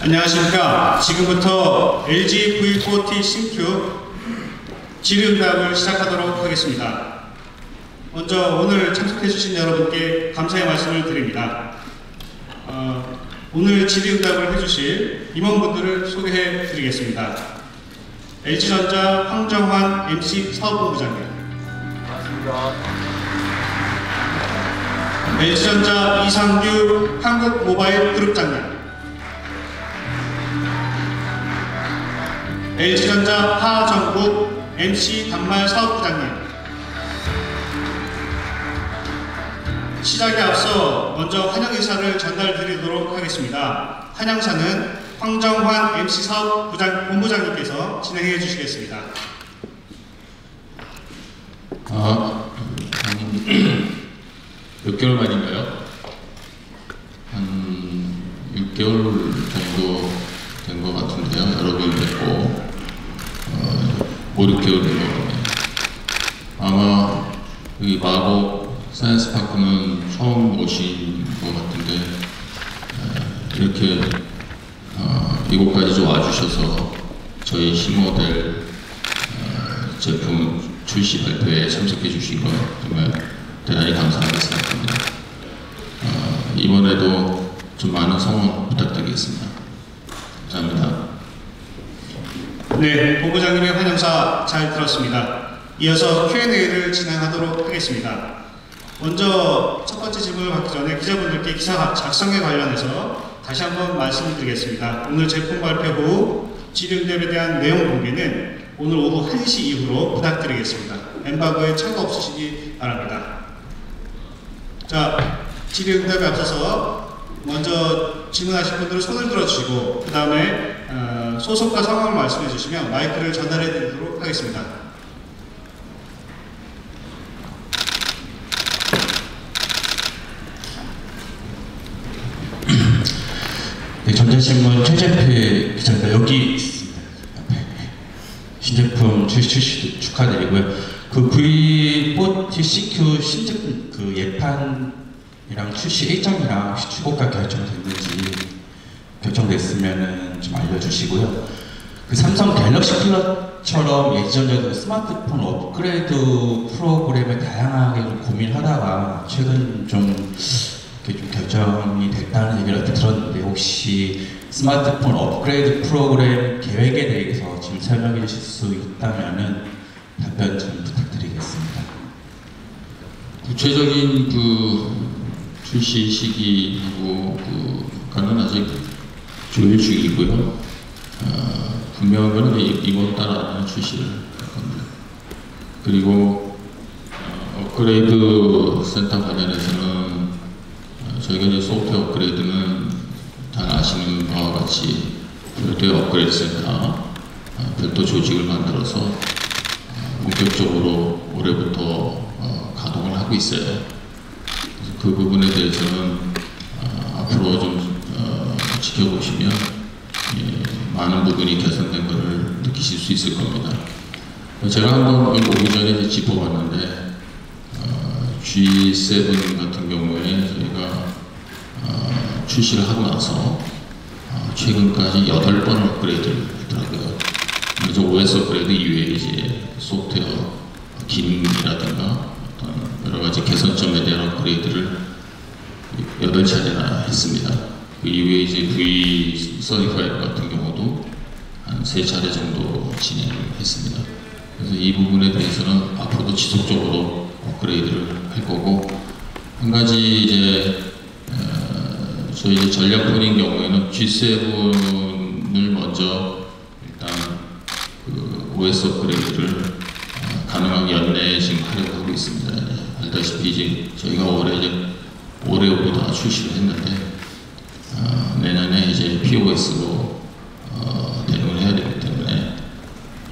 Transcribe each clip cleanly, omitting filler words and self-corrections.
안녕하십니까. 지금부터 LG V40 신큐 질의응답을 시작하도록 하겠습니다. 먼저 오늘 참석해주신 여러분께 감사의 말씀을 드립니다. 오늘 질의응답을 해주실 임원분들을 소개해드리겠습니다. LG전자 황정환 MC 사업본부장님, 반갑습니다. LG전자 이상규 한국모바일 그룹장님, LG전자 하전국 MC 단말 사업부장님, 시작에 앞서 먼저 환영 인사를 전달드리도록 하겠습니다. 환영사는 황정환 MC 본부장님께서 진행해 주시겠습니다. 몇 개월 만인가요? 한 6개월 정도 된 것 같은데요. 여러 번 뵙고 5, 6개월 된 것 같네요. 아마 여기 마곡 사이언스파크는 처음 오신 것 같은데 이렇게 이곳까지 좀 와주셔서 저희 신모델 제품 출시 발표에 참석해 주신 것 정말 대단히 감사하게 생각합니다. 이번에도 좀 많은 성원 부탁드리겠습니다. 감사합니다. 네, 본부장님의 환영사 잘 들었습니다. 이어서 Q&A를 진행하도록 하겠습니다. 먼저 첫 번째 질문을 받기 전에 기자분들께 기사 작성에 관련해서 다시 한번 말씀드리겠습니다. 오늘 제품 발표 후 질의응답에 대한 내용 공개는 오늘 오후 1시 이후로 부탁드리겠습니다. 엠바고에 참고 없으시기 바랍니다. 자, 질의응답에 앞서서 먼저 질문하실 분들은 손을 들어주시고 그 다음에 소속과 상황을 말씀해 주시면 마이크를 전달해 드리도록 하겠습니다. 네, 전자신문 최재필 기자입니다. 여기 있습니다. 신제품 출시 축하드리고요. 그 V40 CQ 신제품 그 예판이랑 출시 일정이랑 혹시 출고가 결정됐는지 결정됐으면은 좀 알려주시고요. 그 삼성 갤럭시 쿨러처럼 예전에도 스마트폰 업그레이드 프로그램을 다양하게 좀 고민하다가 최근 좀 결정이 됐다는 얘기를 얼핏 들었는데 혹시 스마트폰 업그레이드 프로그램 계획에 대해서 지금 설명해 주실 수 있다면은 답변 좀 부탁드리겠습니다. 구체적인 출시 시기하고 가는 아직 조율 중이고요. 분명한 거는 이번 달 안에 출시를 할 겁니다. 그리고 업그레이드 센터 관련해서는 저희가 이제 소프트웨어 업그레이드는 잘 아시는 바와 같이 별도의 업그레이드 센터, 별도 조직을 만들어서 본격적으로 올해부터 가동을 하고 있어요. 그래서 그 부분에 대해서는 앞으로 좀 지켜보시면 많은 부분이 개선된 것을 느끼실 수 있을 겁니다. 제가 한번 오기 전에 짚어봤는데 G7 같은 경우에 저희가 출시를 하고 나서 최근까지 8번 업그레이드를 했더라고요. 그래서 OS 업그레이드 이외에 이제 소프트웨어 기능이라든가 어떤 여러 가지 개선점에 대한 업그레이드를 8차례나 했습니다. 그 이후에 이제 V35 같은 경우도 한 3차례 정도 진행했습니다. 그래서 이 부분에 대해서는 앞으로도 지속적으로 업그레이드를 할 거고, 한 가지 이제 저희 이제 전략폰인 경우에는 G7을 먼저 일단 OS 업그레이드를 가능하게 연내 지금 하려고 하고 있습니다. 알다시피 이제 저희가 올해 다 출시를 했는데 내년에 이제 POS로 대응을 해야 되기 때문에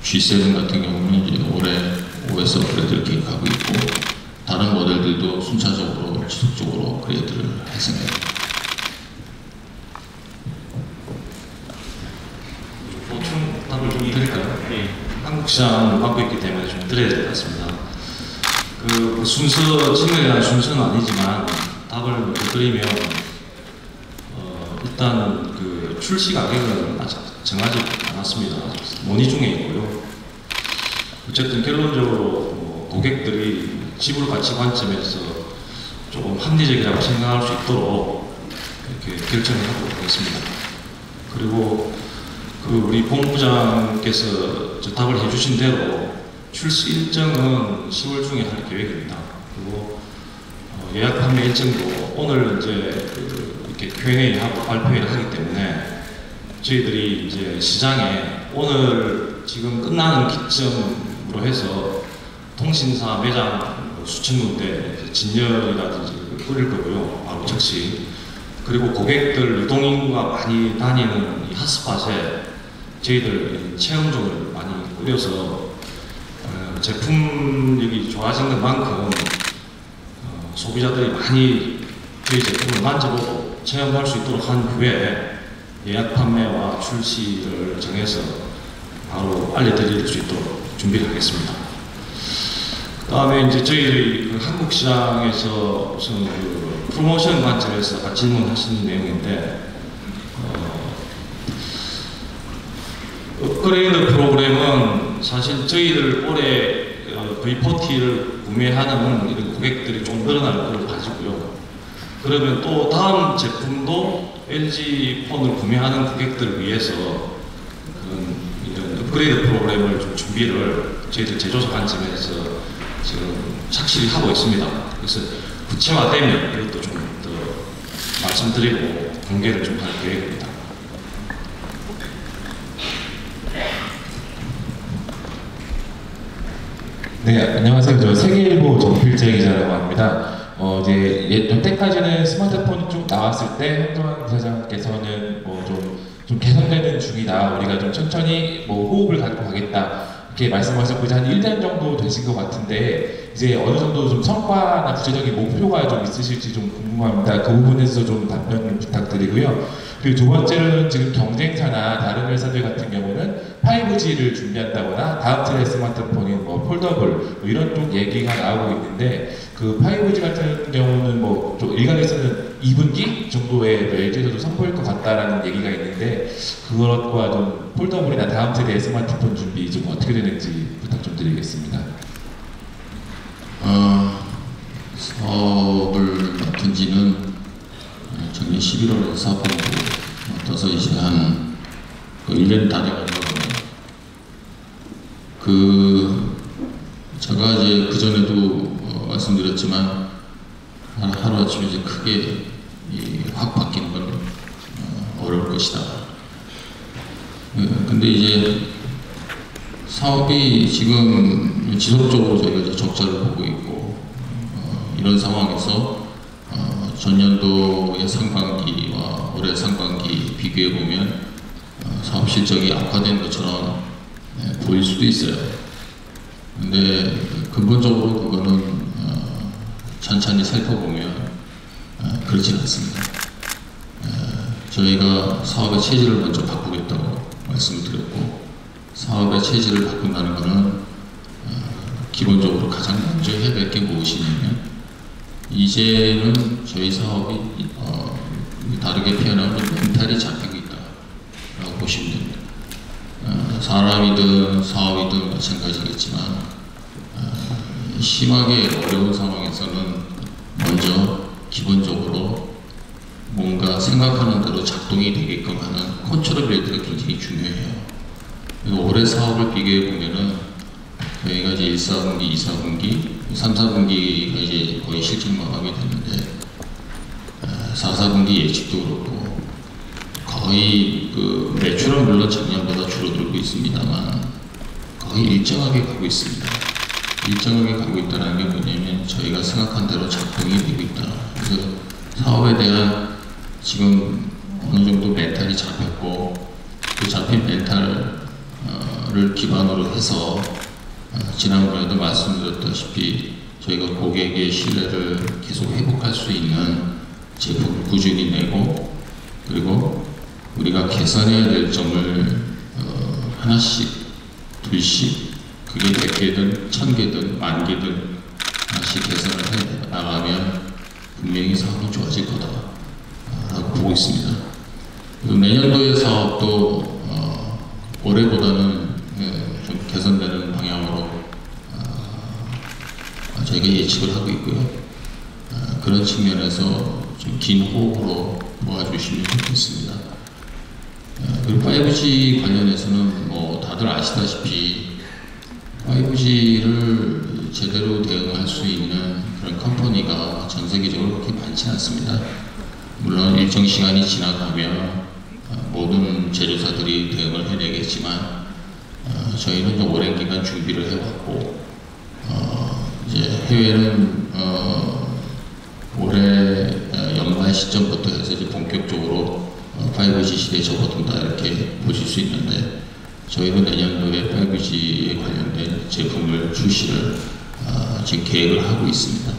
G7 같은 경우는 이제 올해 OS 업그레이드를 계획하고 있고 다른 모델들도 순차적으로 지속적으로 업그레이드를 할 생각입니다. 보충 답을 좀 드릴까요? 네. 한국 시장을 맡고 있기 때문에 좀 드려야 될 것 같습니다. 그 순서, 질문에 대한 순서는 아니지만 답을 드리면 일단 그 출시 가격은 아직 정하지 않았습니다. 아직 논의 중에 있고요. 어쨌든 결론적으로 고객들이 지불 가치 관점에서 조금 합리적이라고 생각할 수 있도록 이렇게 결정을 하도록 하겠습니다. 그리고 그 우리 본부장께서 접답을 해주신 대로 출시 일정은 10월 중에 할 계획입니다. 그리고 예약 판매 일정도 오늘 이제 이렇게 Q&A 하고 발표를 하기 때문에 저희들이 이제 시장에 오늘 지금 끝나는 기점으로 해서 통신사 매장 수천 군데 진열이라든지 뿌릴 거고요. 바로 즉시. 그리고 고객들 유동인구가 많이 다니는 이 핫스팟에 저희들 체험존을 많이 꾸려서 제품력이 좋아진 것만큼 소비자들이 많이 저희 제품을 만져보고 체험할 수 있도록 한 후에 예약 판매와 출시를 정해서 바로 알려드릴 수 있도록 준비를 하겠습니다. 그 다음에 이제 저희들이 그 한국 시장에서 무슨 그 프로모션 관점에서 아까 질문하신 내용인데, 업그레이드 프로그램은 사실 저희들 올해 V40를 구매하는 이런 고객들이 좀 늘어날 걸 가지고요. 그러면 또 다음 제품도 LG 폰을 구매하는 고객들을 위해서 그런 이런 업그레이드 프로그램을 좀 준비를 저희들 제조사 관점에서 지금 착실히 하고 있습니다. 그래서 구체화되면 이것도 좀 더 말씀드리고 공개를 좀 할 계획입니다. 네, 안녕하세요. 저 세계일보 정필재 기자라고 합니다. 이제 여태까지는 스마트폰이 좀 나왔을 때 한동안 부사장께서는 좀 개선되는 중이다. 우리가 좀 천천히 호흡을 갖고 가겠다. 이렇게 말씀하셨고 이제 한 1년 정도 되신 것 같은데 이제 어느 정도 좀 성과나 구체적인 목표가 좀 있으실지 좀 궁금합니다. 그 부분에서 좀 답변을 부탁드리고요. 그리고 두 번째로는 지금 경쟁사나 다른 회사들 같은 경우는 5G를 준비한다거나 다음 세대 스마트폰인 폴더블 이런 쪽 얘기가 나오고 있는데 그 5G 같은 경우는 좀 일각에서는 2분기 정도에 LG에서도 선보일 것 같다라는 얘기가 있는데 그것과 좀 폴더블이나 다음 세대 스마트폰 준비 좀 어떻게 되는지 부탁 좀 드리겠습니다. 사업을 맡은 지는 작년 11월에 사업하고 맡아서 이제 한 1년 다 돼가지고 제가 이제 그전에도 말씀드렸지만 하루아침에 이제 크게 확 바뀌는 건 어려울 것이다. 근데 이제 사업이 지금 지속적으로 저희가 이제 적자를 보고 있고 이런 상황에서 전년도의 상반기와 올해 상반기 비교해 보면 사업 실적이 악화된 것처럼 보일 수도 있어요. 근데 근본적으로 그거는 찬찬히 살펴보면 그렇진 않습니다. 저희가 사업의 체질을 먼저 바꾸겠다고 말씀을 드렸고 사업의 체질을 바꾼다는 것은 기본적으로 가장 먼저 해야 될 게 무엇이냐면 이제는 저희 사업이 다르게 표현하면 멘탈이 잡히고 있다라고 보시면 됩니다. 사람이든 사업이든 마찬가지겠지만 심하게 어려운 상황에서는 먼저 기본적으로 뭔가 생각하는 대로 작동이 되게끔 하는 컨트롤 벨트가 굉장히 중요해요. 그리고 올해 사업을 비교해 보면은 저희가 이제 1, 4분기, 2, 4분기, 3, 4분기가 이제 거의 실적 마감이 됐는데 4, 4분기 예측도 그렇고 거의 그 매출은 물론 작년보다 줄어들고 있습니다만 거의 일정하게 가고 있습니다. 일정하게 가고 있다는 게 뭐냐면 저희가 생각한 대로 작동이 되고 있다. 그래서 사업에 대한 지금 어느 정도 멘탈이 잡혔고 그 잡힌 멘탈을 기반으로 해서 지난번에도 말씀드렸다시피 저희가 고객의 신뢰를 계속 회복할 수 있는 제품을 꾸준히 내고 그리고 우리가 개선해야 될 점을 하나씩 둘씩 그게 100개든 1000개든 10,000개든 하나씩 개선을 해 나가면 분명히 사업이 좋아질 거다 라고 보고 있습니다. 그리고 내년도의 사업도 올해보다는 좀 개선되는 방향으로 저희가 예측을 하고 있고요. 그런 측면에서 좀 긴 호흡으로 모아주시면 좋겠습니다. 그리고 5G 관련해서는 뭐 다들 아시다시피 5G를 제대로 대응할 수 있는 그런 컴퍼니가 전 세계적으로 그렇게 많지 않습니다. 물론 일정 시간이 지나가면 모든 제조사들이 대응을 해내겠지만 저희는 좀 오랜 기간 준비를 해왔고 이제 해외는 올해 연말 시점부터 해서 이제 본격적으로 5G 시대에 접어든다 이렇게 보실 수 있는데 저희는 내년도에 5G에 관련된 제품을 출시를 지금 계획을 하고 있습니다.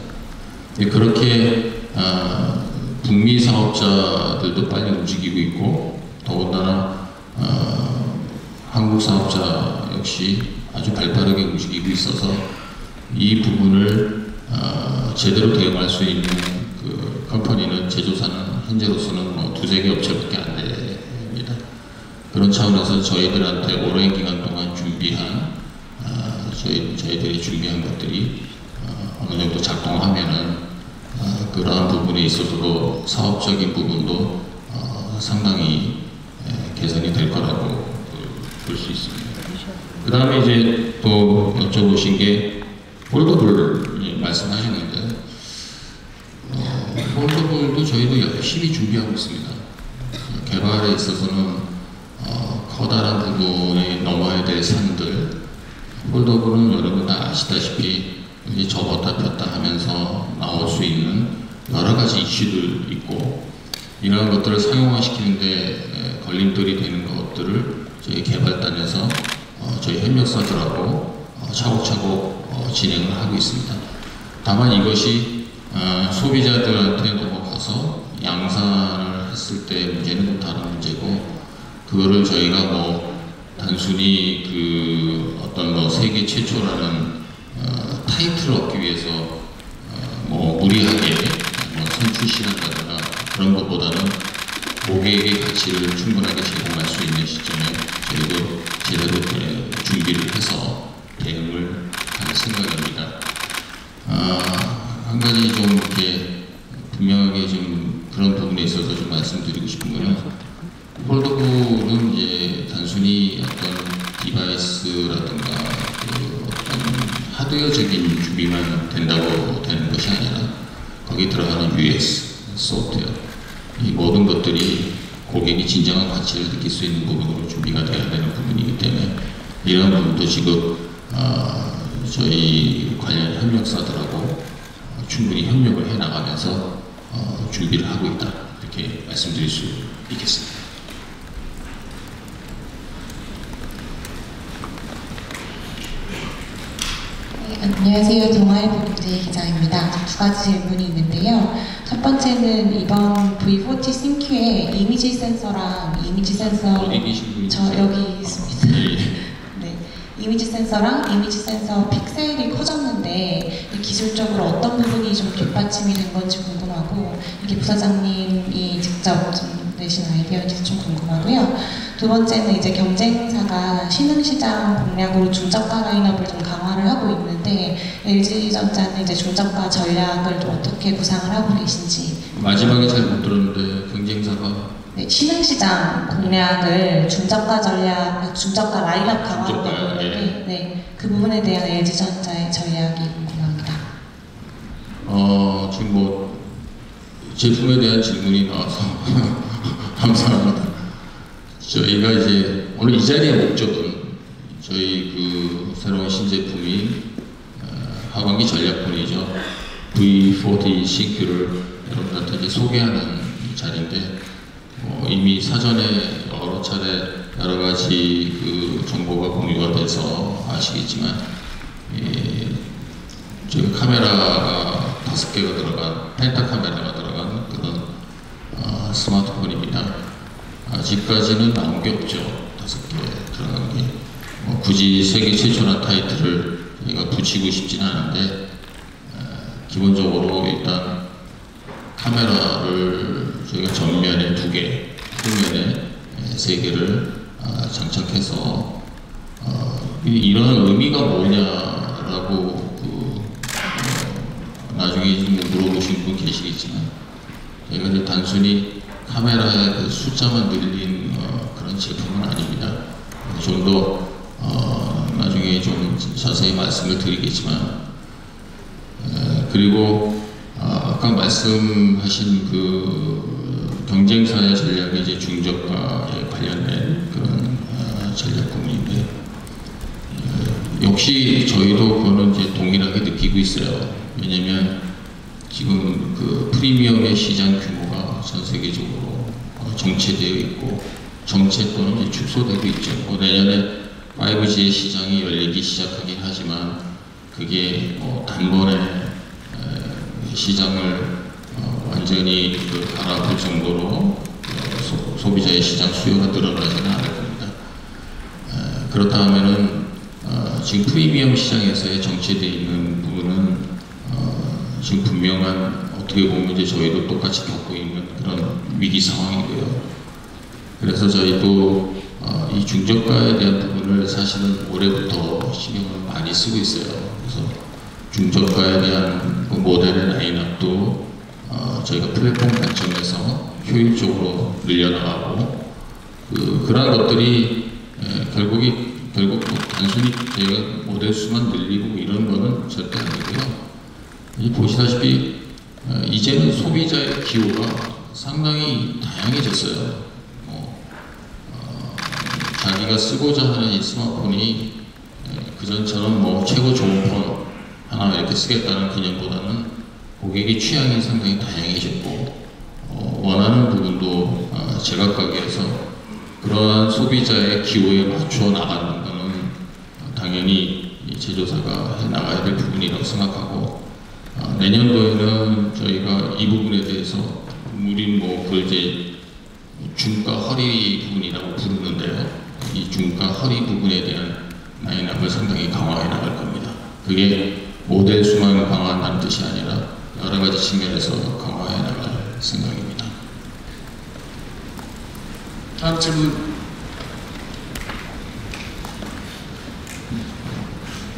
그렇게 북미 사업자들도 빨리 움직이고 있고 더군다나 한국 사업자 역시 아주 발빠르게 움직이고 있어서 이 부분을 제대로 대응할 수 있는 그 컴퍼니는 제조사는 현재로서는 뭐 2-3개 업체밖에 안 됩니다. 그런 차원에서 저희들한테 오랜 기간 동안 준비한 저희들이 준비한 것들이 어느 정도 작동하면은 그러한 부분에 있어서도 사업적인 부분도 상당히 개선이 될 거라고 볼 수 있습니다. 그 다음에 이제 또 여쭤보신 게 폴더블 말씀하셨는데 폴더블도 저희도 열심히 준비하고 있습니다. 개발에 있어서는 커다란 부분에 넘어야 될 산들 폴더블은 여러분 다 아시다시피 이제 접었다 폈다 하면서 나올 수 있는 여러 가지 이슈들 있고 이러한 것들을 상용화시키는데 걸림돌이 되는 것들을 저희 개발단에서 저희 협력사들하고 차곡차곡 진행을 하고 있습니다. 다만 이것이 소비자들한테 넘어가서 양산을 했을 때 문제는 좀 다른 문제고 그거를 저희가 뭐 단순히 그 어떤 뭐 세계 최초라는 타이틀을 얻기 위해서 뭐 무리하게 뭐 선출시한다거나 그런 것보다는 고객의 가치를 충분하게 제공할 수 있는 시점에 저희도 제대로 준비를 해서 대응을 할 생각입니다. 한 가지 좀 이렇게 분명하게 좀 그런 부분에 있어서 좀 말씀드리고 싶은 거는 폴더블은 이제 단순히 어떤 디바이스라든가 그 어떤 하드웨어적인 준비만 된다고 되는 것이 아니라 거기 들어가는 UX, 소프트웨어 이 모든 것들이 고객이 진정한 가치를 느낄 수 있는 부분으로 준비가 되어야 되는 부분이기 때문에 이런 부분도 지금 저희 관련 협력사들하고 충분히 협력을 해나가면서 준비를 하고 있다 이렇게 말씀드릴 수 있겠습니다. 안녕하세요. 동아일보 김재희 기자입니다. 두 가지 질문이 있는데요. 첫 번째는 이번 V40 싱큐에 이미지 센서랑 이미지 센서 어디 계신 분이 저 여기 있습니다. 네, 이미지 센서랑 이미지 센서 픽셀이 커졌는데 기술적으로 어떤 부분이 좀 뒷받침이 된 건지 궁금하고 이게 부사장님이 직접 좀 내신 아이디어인지 좀 궁금하고요. 두 번째는 이제 경쟁사가 신흥시장 공략으로 중저가 라인업을 좀 강화를 하고 있는데 LG전자는 이제 중저가 전략을 좀 어떻게 구상을 하고 계신지. 마지막에 잘 못 들었는데 경쟁사가 네, 신흥시장 공략을 중저가 전략, 중저가 라인업 강화로 되고 있는데 네, 그 부분에 대한 LG전자의 전략이 궁금합니다. 지금 뭐 제품에 대한 질문이 나와서 감사합니다. 저희가 이제 오늘 이 자리의 목적은 저희 그 새로운 신제품인 하반기 전략본이죠. V40 CQ를 여러분들한테 이제 소개하는 자리인데 이미 사전에 여러 차례 여러 가지 그 정보가 공유가 돼서 아시겠지만 저희 카메라가 5개가 들어간 펜타 카메라가 들어간 그런 스마트폰입니다. 아직까지는 나온 게 없죠. 5개 들어간 게. 굳이 세계 최초나 타이틀을 저희가 붙이고 싶진 않은데 기본적으로 일단 카메라를 저희가 전면에 2개 후면에 3개를 장착해서 이런 의미가 뭐냐라고 나중에 좀 물어보신 분 계시겠지만 저희가 이제 단순히 카메라의 그 숫자만 늘린 그런 제품은 아닙니다. 좀 더 나중에 좀 자세히 말씀을 드리겠지만 그리고 아까 말씀하신 그 경쟁사의 전략이 이제 중저가에 관련된 그런 전략군인데 역시 저희도 그거는 이제 동일하게 느끼고 있어요. 왜냐면 지금 그 프리미엄의 시장 규모가 전 세계적으로 정체되어 있고 정체 또는 이제 축소되고 있죠. 내년에 5G의 시장이 열리기 시작하긴 하지만 그게 단번에 시장을 완전히 갈아엎을 정도로 소비자의 시장 수요가 늘어나지는 않을 겁니다. 그렇다 하면은 지금 프리미엄 시장에서의 정체되어 있는 부분은 지금 분명한 어떻게 보면 이제 저희도 똑같이 겪고 있는 그런 위기 상황이고요. 그래서 저희도 이 중저가에 대한 부분을 사실은 올해부터 신경을 많이 쓰고 있어요. 그래서 중저가에 대한 그 모델의 라인업도 저희가 플랫폼 관점에서 효율적으로 늘려나가고 그러한 것들이 결국 단순히 저희가 모델 수만 늘리고 이런 거는 절대 아니고요. 보시다시피 이제는 소비자의 기호가 상당히 다양해졌어요. 자기가 쓰고자 하는 이 스마트폰이 그전처럼 최고 좋은 폰 하나 이렇게 쓰겠다는 개념보다는 고객의 취향이 상당히 다양해졌고 원하는 부분도 제각각에서 그러한 소비자의 기호에 맞춰 나가는 것은 당연히 제조사가 해 나가야 될 부분이라고 생각하고 내년도에는 저희가 이 부분에 대해서 우린 그걸 이제 중가 허리 부분이라고 부르는데요. 이 중가 허리 부분에 대한 라인업을 상당히 강화해 나갈 겁니다. 그게 모델 수만 강화한다는 뜻이 아니라 여러 가지 측면에서 강화해 나갈 생각입니다. 다음 질문.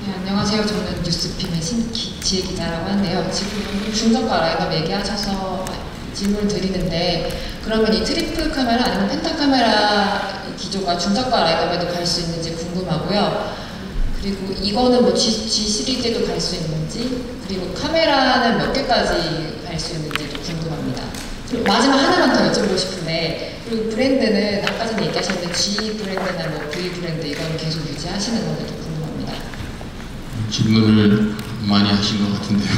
네, 안녕하세요. 저는 뉴스핀의 신지혜 기자라고 하는데요. 지금 중저가 라인업 얘기하셔서 질문을 드리는데 그러면 이 트리플 카메라 아니면 펜타 카메라 기조가 중저가 라인업에도 갈 수 있는지 궁금하고요. 그리고 이거는 G 시리즈에도 갈 수 있는지 그리고 카메라는 몇 개까지 갈 수 있는지도 궁금합니다. 그리고 마지막 하나만 더 여쭤보고 싶은데 그리고 브랜드는 아까 전에 얘기하셨는데 G 브랜드나 V 브랜드 이건 계속 유지하시는 건지도 궁금합니다. 질문을 많이 하신 것 같은데요.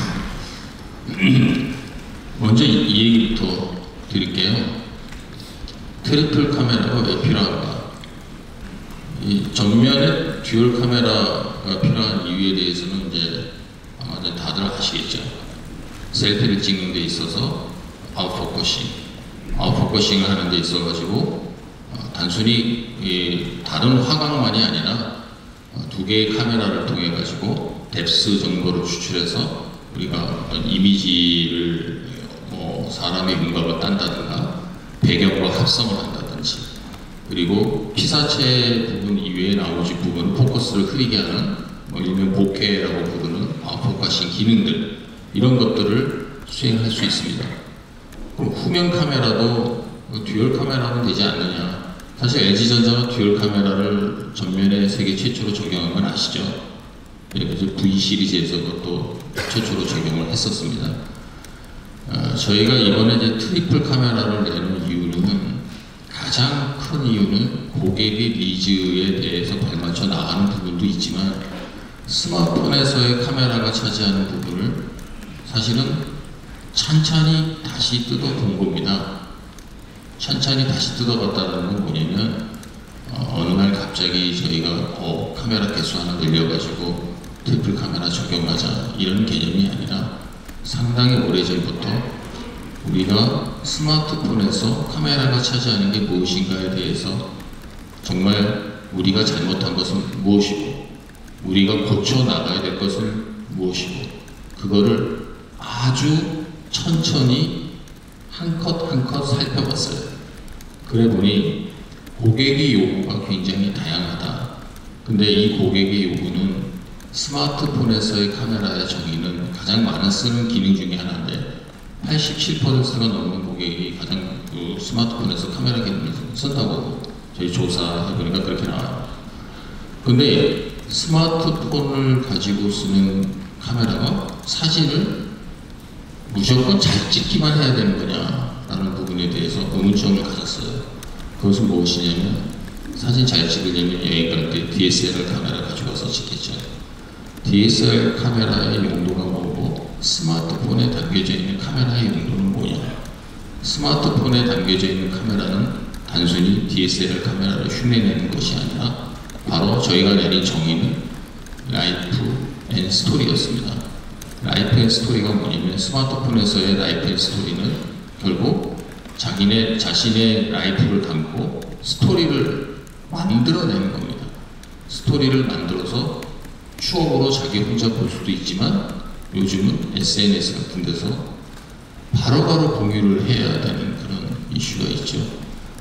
먼저 이 얘기부터 드릴게요. 트리플 카메라가 왜 필요한가? 이 정면에 듀얼 카메라가 필요한 이유에 대해서는 이제 아마 다들 아시겠죠. 셀피를 찍는 데 있어서 아웃포커싱을 하는 데 있어가지고 단순히 다른 화각만이 아니라 2개의 카메라를 통해 가지고 뎁스 정보를 추출해서 우리가 어떤 이미지를 사람의 윤곽을 딴다든가 배경과 합성을 한다든지 그리고 피사체 부분 이외의 나머지 부분 포커스를 흐리게 하는 일명 보케라고 부르는 아웃포커싱 기능들 이런 것들을 수행할 수 있습니다. 그럼 후면 카메라도 듀얼 카메라는 되지 않느냐? 사실 LG전자가 듀얼 카메라를 전면에 세계 최초로 적용한 건 아시죠? 그래서 V 시리즈에서 그것도 최초로 적용을 했었습니다. 저희가 이번에 이제 트리플 카메라를 내는 이유는 가장 큰 이유는 고객의 니즈에 대해서 발맞춰 나가는 부분도 있지만 스마트폰에서의 카메라가 차지하는 부분을 사실은 찬찬히 다시 뜯어본 겁니다. 찬찬히 다시 뜯어봤다는 건 뭐냐면 어느 날 갑자기 저희가 카메라 개수 하나 늘려가지고 트리플 카메라 적용하자 이런 개념이 아니라 상당히 오래전부터 우리가 스마트폰에서 카메라가 차지하는 게 무엇인가에 대해서 정말 우리가 잘못한 것은 무엇이고 우리가 고쳐 나가야 될 것은 무엇이고 그거를 아주 천천히 한 컷 한 컷 살펴봤어요. 그래 보니 고객의 요구가 굉장히 다양하다. 근데 이 고객의 요구는 스마트폰에서의 카메라의 정의는 가장 많은 쓰는 기능 중에 하나인데 87%가 넘는 고객이 가장 스마트폰에서 카메라 기능을 쓴다고 저희 조사해보니까 그렇게 나와요. 근데 스마트폰을 가지고 쓰는 카메라가 사진을 무조건 잘 찍기만 해야 되는 거냐라는 부분에 대해서 의문점을 가졌어요. 그것은 무엇이냐면 사진 잘 찍으려면 여행 갈 때 DSLR 카메라 가져가서 찍겠죠. DSLR 카메라의 용도가 뭐고 스마트폰에 담겨져 있는 카메라의 용도는 뭐냐. 스마트폰에 담겨져 있는 카메라는 단순히 DSLR 카메라를 흉내내는 것이 아니라 바로 저희가 내린 정의는 라이프 앤 스토리였습니다. 라이프 앤 스토리가 뭐냐면 스마트폰에서의 라이프 앤 스토리는 결국 자신의 라이프를 담고 스토리를 만들어내는 겁니다. 스토리를 만들어서 추억으로 자기 혼자 볼 수도 있지만 요즘은 SNS 같은 데서 바로바로 공유를 해야 되는 그런 이슈가 있죠.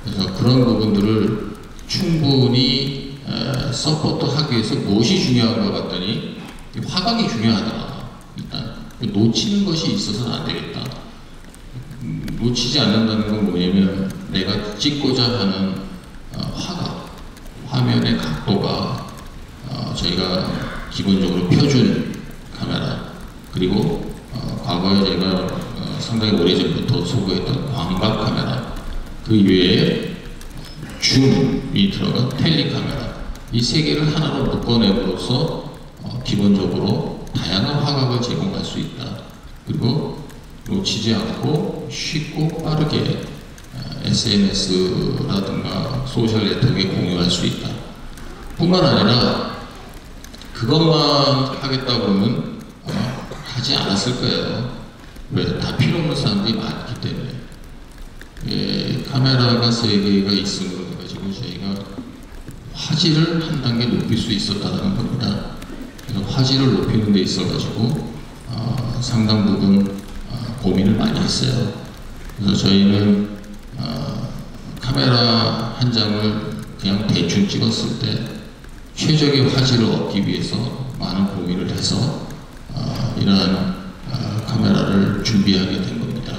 그래서 그런 부분들을 충분히 서포트하기 위해서 무엇이 중요한 것 같더니 화각이 중요하더라. 일단 놓치는 것이 있어서는 안 되겠다. 놓치지 않는다는 건 뭐냐면 내가 찍고자 하는 화각, 화면의 각도가 저희가 기본적으로 표준 카메라 그리고 과거에 저희가 상당히 오래전부터 소구했던 광각 카메라 그 이외에 줌이 들어간 텔리 카메라 이 세 개를 하나로 묶어내므로써 기본적으로 다양한 화각을 제공할 수 있다. 그리고 놓치지 않고 쉽고 빠르게 SNS라든가 소셜 네트워크에 공유할 수 있다. 뿐만 아니라 그것만 하겠다 그러면 하지 않았을 거예요. 왜? 다 필요 없는 사람들이 많기 때문에. 카메라가 3개가 있음으로 해가지고 저희가 화질을 한 단계 높일 수 있었다는 겁니다. 그래서 화질을 높이는 데 있어가지고 상당 부분 고민을 많이 했어요. 그래서 저희는 카메라 한 장을 그냥 대충 찍었을 때 최적의 화질을 얻기 위해서 많은 고민을 해서 이러한 카메라를 준비하게 된 겁니다.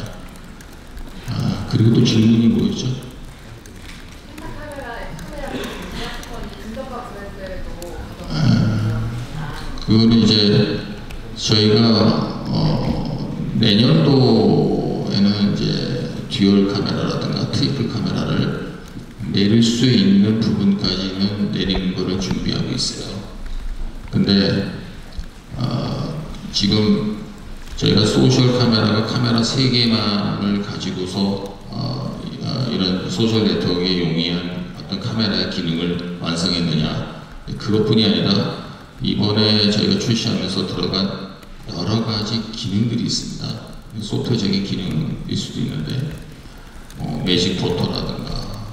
그리고 또 질문이 뭐였죠? 그거는 이제 저희가 내년도에는 이제 듀얼 카메라라든가 트리플 카메라를 내릴 수 있는 부분까지는 내리는 거를 준비하고 있어요. 근데 지금 저희가 소셜 카메라가 카메라 3개만을 가지고서 이런 소셜 네트워크에 용이한 어떤 카메라의 기능을 완성했느냐, 그것뿐이 아니라 이번에 저희가 출시하면서 들어간 여러 가지 기능들이 있습니다. 소프트웨어적인 기능일 수도 있는데 매직 포토라든가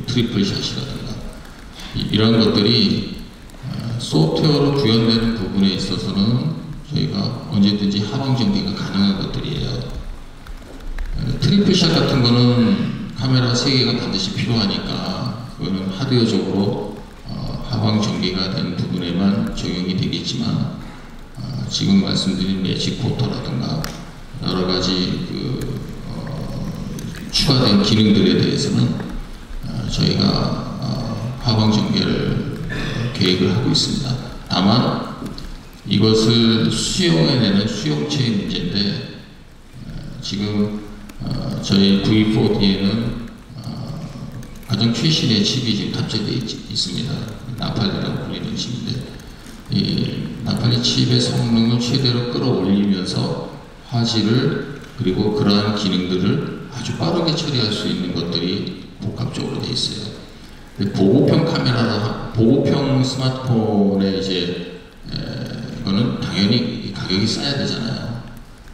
트리플 샷이라든가 이런 것들이 소프트웨어로 구현되는 부분에 있어서는 저희가 언제든지 하방 정비가 가능한 것들이에요. 트리플 샷 같은 거는 카메라 3개가 반드시 필요하니까 그거는 하드웨어적으로 하방 전개가 된 부분에만 적용이 되겠지만 지금 말씀드린 매직 포토라든가 여러 가지 추가된 기능들에 대해서는 저희가 하방 전개를 계획을 하고 있습니다. 다만 이것을 수용해내는 수용체의 문제인데 지금 저희 V4D에는 가장 최신의 칩이 지금 탑재되어 있습니다. 나팔이라고 불리는 칩인데 이 나팔이 칩의 성능을 최대로 끌어올리면서 화질을 그리고 그러한 기능들을 아주 빠르게 처리할 수 있는 것들이 복합적으로 되어 있어요. 보고평 스마트폰에 이제 이거는 당연히 가격이 싸야 되잖아요.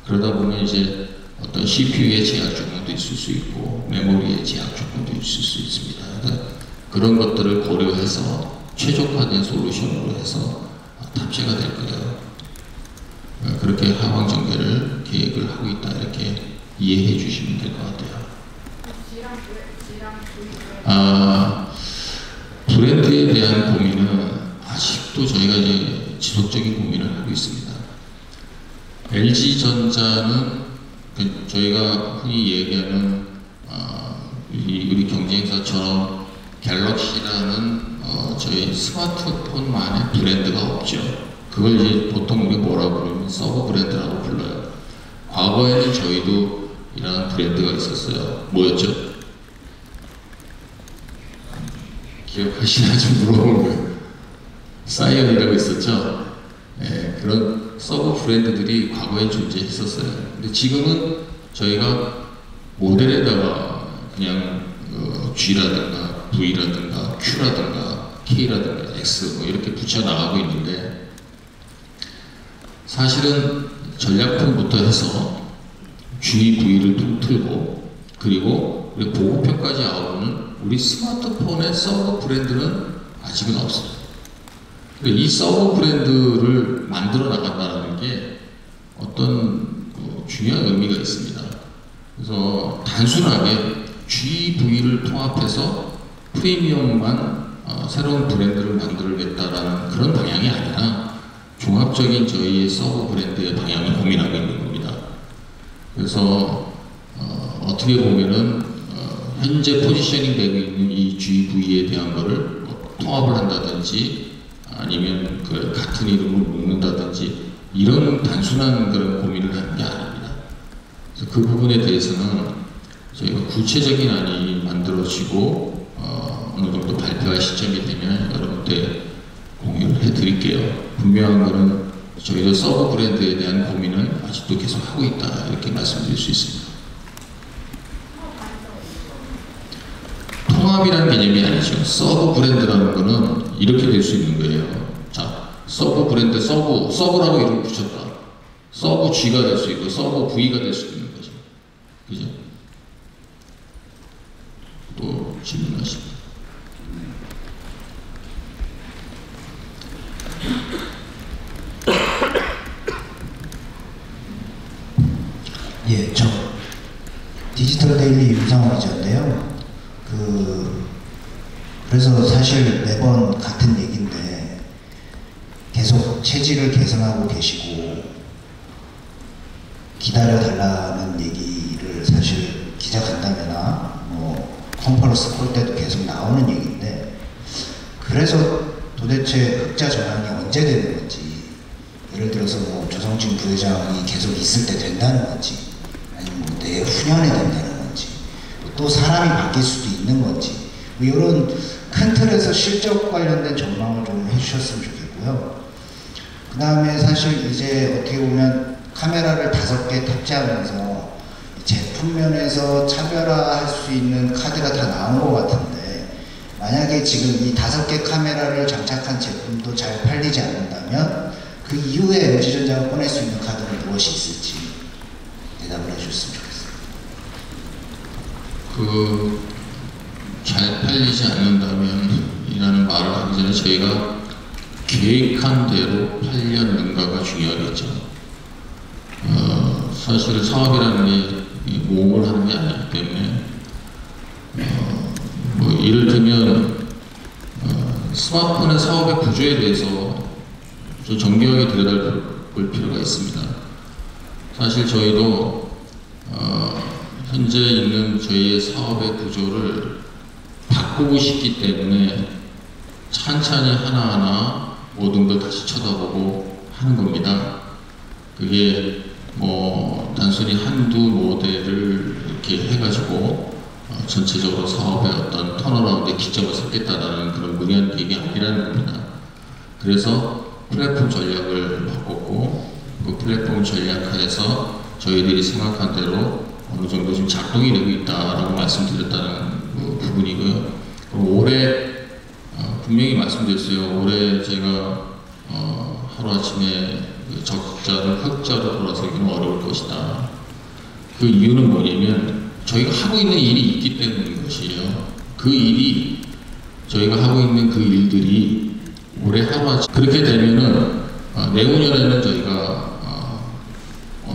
그러다 보면 이제 어떤 CPU의 제약 조건도 있을 수 있고 메모리의 제약 조건도 있을 수 있습니다. 그러니까 그런 것들을 고려해서 최적화된 솔루션으로 해서 탑재가 될 거예요. 그렇게 하방 전개를 계획을 하고 있다 이렇게 이해해 주시면 될 것 같아요. 브랜드에 대한 고민은 아직도 저희가 이제 지속적인 고민을 하고 있습니다. LG전자는 저희가 흔히 얘기하는 우리 경쟁사처럼 갤럭시라는 저희 스마트폰만의 브랜드가 없죠. 그걸 이제 보통 우리 뭐라고 부르면 서브 브랜드라고 불러요. 과거에는 저희도 이런 브랜드가 있었어요. 뭐였죠? 기억하시나 좀 물어보는 거예요. 사이언이라고 있었죠. 네, 그런 서브 브랜드들이 과거에 존재했었어요. 근데 지금은 저희가 모델에다가 그냥 G라든가 V라든가 Q라든가 K라든가 X 뭐 이렇게 붙여 나가고 있는데, 사실은 전략품부터 해서 G, V를 틀고, 그리고 우리 보급형까지 아우르는 우리 스마트폰의 서브 브랜드는 아직은 없어요. 이 서브 브랜드를 만들어 나간다는 게 어떤 중요한 의미가 있습니다. 그래서 단순하게 G, V를 통합해서 프리미엄만 새로운 브랜드를 만들겠다라는 그런 방향이 아니라 종합적인 저희의 서브 브랜드의 방향을 고민하고 있는 겁니다. 그래서 어떻게 보면은 현재 포지셔닝 되고 있는 이 GV에 대한 거를 통합을 한다든지 아니면 그 같은 이름을 묶는다든지 이런 단순한 그런 고민을 하는 게 아닙니다. 그래서 그 부분에 대해서는 저희가 구체적인 안이 만들어지고 어느 정도 발표할 시점이 되면 여러분께 공유를 해드릴게요. 분명한 거는 저희도 서브 브랜드에 대한 고민을 아직도 계속 하고 있다, 이렇게 말씀드릴 수 있습니다. 통합이라는 개념이 아니죠. 서브 브랜드라는 거는 이렇게 될 수 있는 거예요. 자, 서브 브랜드, 서브라고 이름 붙였다. 서브 G가 될 수 있고, 서브 V가 될 수 있는 거죠. 그죠? 또 질문하십니다. 예, 저 디지털 데일리 윤상호 기자인데요. 그래서 사실 매번 같은 얘기인데 계속 체질을 개선하고 계시고 기다려달라는 얘기를 사실 기자간담회나 뭐 컨퍼런스 콜 때도 계속 나오는 얘기인데, 그래서 도대체 흑자 전환이 언제 되는 건지, 예를 들어서 뭐 조성진 부회장이 계속 있을 때 된다는 건지, 아니면 뭐 내후년에 된다는 건지, 또 사람이 바뀔 수도 있는 건지, 뭐 이런 큰 틀에서 실적 관련된 전망을 좀 해주셨으면 좋겠고요. 그 다음에 사실 이제 어떻게 보면 카메라를 5개 탑재하면서 제품 면에서 차별화할 수 있는 카드가 다 나온 것 같은데, 만약에 지금 이 5개 카메라를 장착한 제품도 잘 팔리지 않는다면 그 이후에 LG전자가 꺼낼 수 있는 카드는 무엇이 있을지 대답을 해주셨으면 좋겠습니다. 잘 팔리지 않는다면 이라는 말을 하기 전에 저희가 계획한 대로 팔렸는가가 중요하겠죠. 사실 사업이라는 게 모험을 하는 게 아니기 때문에 뭐 이를테면 스마트폰의 사업의 구조에 대해서 좀 정교하게 들여다볼 필요가 있습니다. 사실 저희도 현재 있는 저희의 사업의 구조를 바꾸고 싶기 때문에 찬찬히 하나하나 모든 걸 다시 쳐다보고 하는 겁니다. 그게 뭐 단순히 한두 모델을 이렇게 해가지고 전체적으로 사업의 어떤 턴어라운드에 기점을 섞겠다라는 그런 무리한 얘기 아니라는 겁니다. 그래서 플랫폼 전략을 바꿨고, 그 플랫폼 전략하에서 저희들이 생각한 대로 어느 정도 지금 작동이 되고 있다라고 말씀드렸다는 부분이고요. 올해 분명히 말씀드렸어요. 올해 제가 하루아침에 적자를 흑자로 돌아서기는 어려울 것이다. 그 이유는 뭐냐면 저희가 하고 있는 일이 있기 때문인 것이에요. 그 일이, 저희가 하고 있는 그 일들이 올해 하루아침 그렇게 되면은 내후년에는 저희가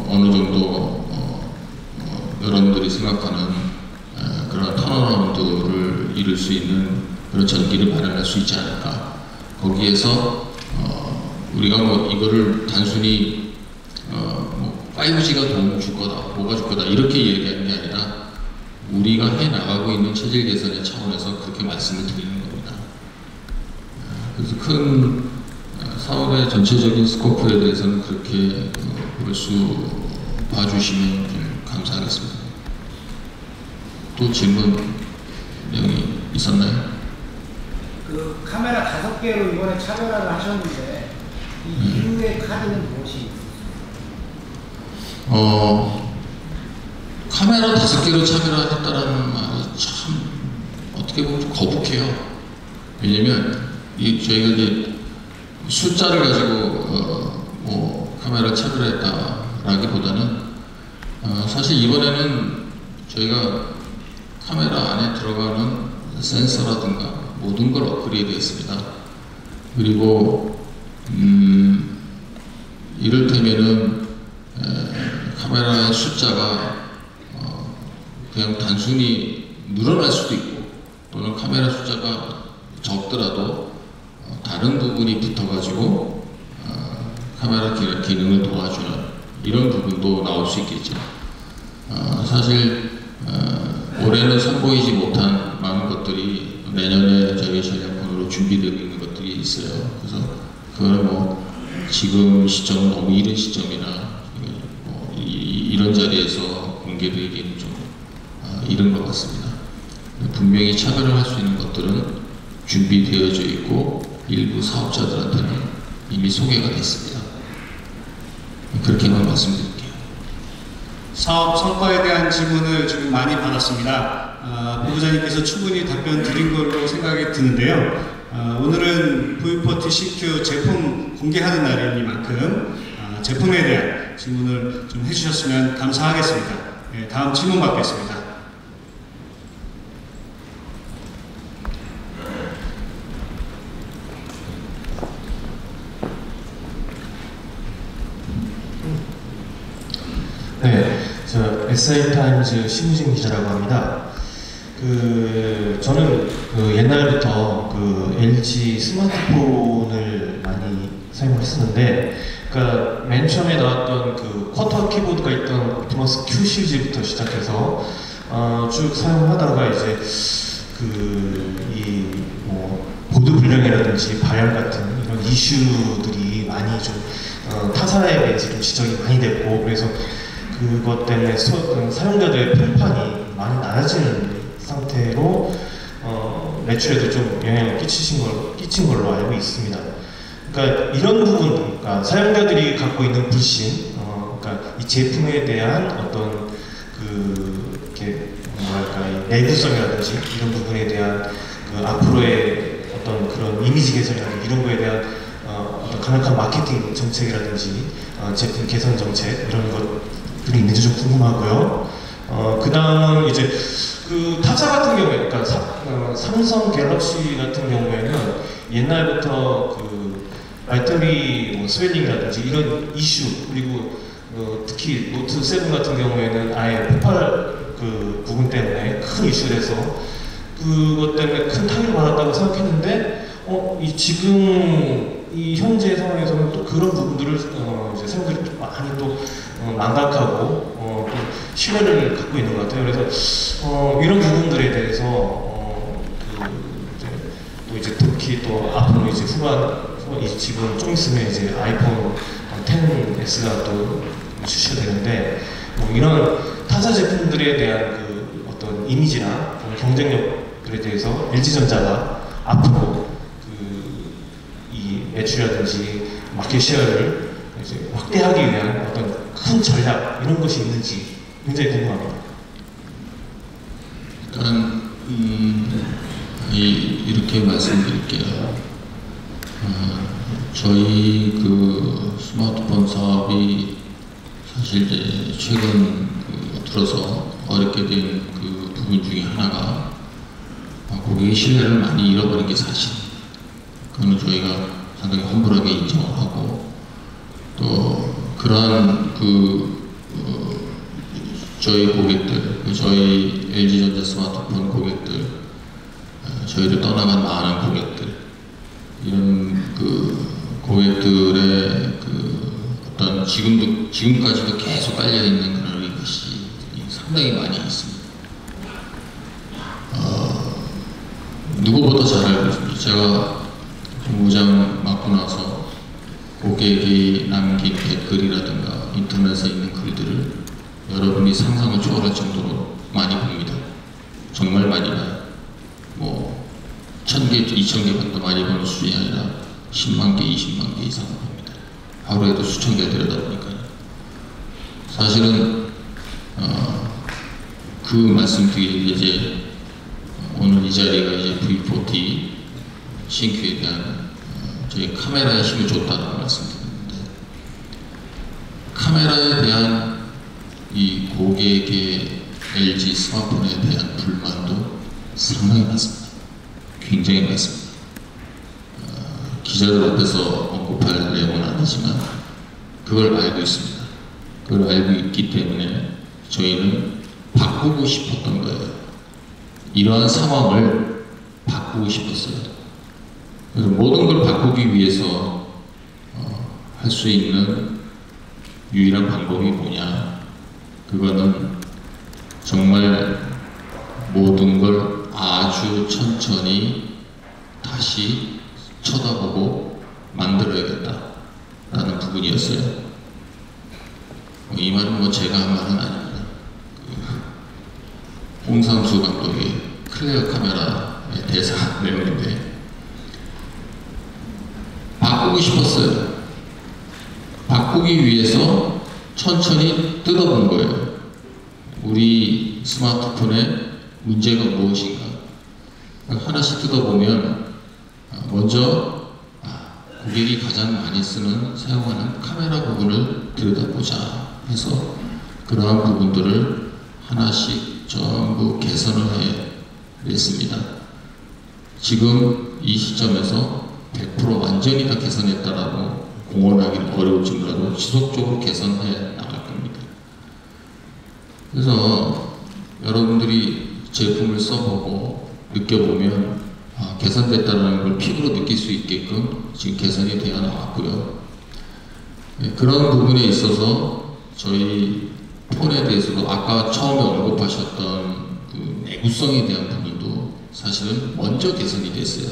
어느 정도 여러분들이 생각하는 그런 기를 수 있는 그런 전기를 마련할 수 있지 않을까. 거기에서 우리가 뭐 이거를 단순히 뭐 5G가 도움을 줄 거다, 뭐가 줄 거다 이렇게 얘기하는 게 아니라 우리가 해 나가고 있는 체질 개선의 차원에서 그렇게 말씀을 드리는 겁니다. 그래서 큰 사업의 전체적인 스코프에 대해서는 그렇게 봐주시면 좀 감사하겠습니다. 또 질문 내용이 있었나요? 그 카메라 5개로 이번에 차별화를 하셨는데 이 이후의 카드는 무엇이? 카메라 5개로 차별화했다라는 말이 참 어떻게 보면 좀 거북해요. 왜냐면 저희가 이제 숫자를 가지고 뭐 카메라 차별화했다라기보다는 사실 이번에는 저희가 카메라 안에 들어가는 센서라든가 모든 걸 업그레이드했습니다. 그리고 이를테면은 카메라의 숫자가 그냥 단순히 늘어날 수도 있고 또는 카메라 숫자가 적더라도 다른 부분이 붙어가지고 카메라 기능을 도와주는 이런 부분도 나올 수 있겠죠. 사실 올해는 선보이지 못한 많은 것들이 내년에 저희 전략폰으로 준비되어 있는 것들이 있어요. 그래서 그걸 뭐 지금 시점은 너무 이른 시점이나 이런 자리에서 공개되기는 좀 이른 것 같습니다. 분명히 차별을 할 수 있는 것들은 준비되어져 있고 일부 사업자들한테는 이미 소개가 됐습니다. 그렇게만 말씀드릴게요. 사업 성과에 대한 질문을 지금 많이 받았습니다. 본부장님께서 충분히 답변 드린 걸로 생각이 드는데요. 오늘은 V40 CQ 제품 공개하는 날이니만큼 제품에 대한 질문을 좀 해주셨으면 감사하겠습니다. 네, 다음 질문 받겠습니다. 네, 저 SI타임즈 신우진 기자라고 합니다. 저는 옛날부터 LG 스마트폰을 많이 사용을 했었는데, 그러니까 맨 처음에 나왔던 쿼터 키보드가 있던 옵티머스 Q 시리즈부터 시작해서 쭉 사용하다가 이제 뭐 보드 불량이라든지 발열 같은 이런 이슈들이 많이 좀 타사에 대해서 좀 지적이 많이 됐고, 그래서 그것 때문에 사용자들의 평판이 많이 낮아지는 상태로 매출에도 좀 영향을 끼친 걸로 알고 있습니다. 그러니까 이런 부분, 그러니까 사용자들이 갖고 있는 불신, 그러니까 이 제품에 대한 어떤 이렇게 뭐랄까 이 내구성이라든지 이런 부분에 대한 앞으로의 어떤 그런 이미지 개선이라든지 이런 거에 대한 어떤 강력한 마케팅 정책이라든지 제품 개선 정책 이런 것들이 있는지 좀 궁금하고요. 그 다음은 이제 타사 같은 경우에, 그러니까 삼성 갤럭시 같은 경우에는 옛날부터 배터리 스웰링이라든지 이런 이슈, 그리고 특히 노트 7 같은 경우에는 아예 폭발 부분 때문에 큰 이슈돼서 그것 때문에 큰 타격을 받았다고 생각했는데 지금 이 현재 상황에서는 또 그런 부분들을 이제 사람들이 많이 또 망각하고 또 신뢰를 갖고 있는 것 같아요. 그래서 이런 부분들에 대해서 또 이제 특히 또 앞으로 이제 지금 좀 있으면 이제 아이폰 10S가 또 출시가 되는데 이런 타사 제품들에 대한 어떤 이미지나 경쟁력들에 대해서 LG전자가 앞으로 이 매출이라든지 마켓 쉐어를 이제 확대하기 위한 어떤 큰 전략 이런 것이 있는지 굉장히 궁금합니다. 일단 이렇게 말씀드릴게요. 저희 스마트폰 사업이 사실 이제 최근 들어서 어렵게 된 부분 중에 하나가 고객의 신뢰를 많이 잃어버린 게 사실. 그거는 저희가 상당히 험불하게 인정을 하고 또 그러한 저희 고객들, 저희 LG전자 스마트폰 고객들 저희를 떠나간 많은 고객들, 이런 그 고객들의 그 어떤 지금까지도 계속 깔려 있는 그런 것이 상당히 많이 있습니다. 누구보다 잘 알고 있습니다. 제가 본부장 맡고 나서 고객이 남긴 댓글이라든가 인터넷에 있는 글들을 여러분이 상상을 초월할 정도로 많이 봅니다. 정말 많이 봐요. 뭐 1000개, 2000개보다 많이 보는 수준이 아니라 10만 개, 20만 개 이상을 봅니다. 하루에도 수천 개 들여다보니까요. 사실은 그 말씀 드리기 이제 오늘 이 자리가 이제 V40 신큐에 대한 저희 카메라에 힘을 줬다는 말씀드리는데, 카메라에 대한 이 고객의 LG 스마트폰에 대한 불만도 상당히 많습니다. 굉장히 많습니다. 기자들 앞에서 언급할 내용은 아니지만 그걸 알고 있습니다. 그걸 알고 있기 때문에 저희는 바꾸고 싶었던 거예요. 이러한 상황을 바꾸고 싶었어요. 그래서 모든 걸 바꾸기 위해서 할 수 있는 유일한 방법이 뭐냐, 그거는 정말 모든 걸 아주 천천히 다시 쳐다보고 만들어야겠다라는 부분이었어요. 이 말은 뭐 제가 한 말은 아닙니다. 홍상수 감독의 클레어 카메라의 대사 내용인데, 바꾸고 싶었어요. 바꾸기 위해서 천천히 뜯어본 거예요. 우리 스마트폰의 문제가 무엇인가 하나씩 뜯어보면, 먼저 고객이 가장 많이 사용하는 카메라 부분을 들여다보자 해서 그러한 부분들을 하나씩 전부 개선을 해냈습니다. 지금 이 시점에서 100% 완전히 다 개선했다라고 공언하기는 어려울 정도로 지속적으로 개선해 나갈 겁니다. 그래서 여러분들이 제품을 써보고 느껴보면 개선됐다는 걸 피부로 느낄 수 있게끔 지금 개선이 되어 나왔고요. 그런 부분에 있어서 저희 폰에 대해서도 아까 처음에 언급하셨던 그 내구성에 대한 부분도 사실은 먼저 개선이 됐어요.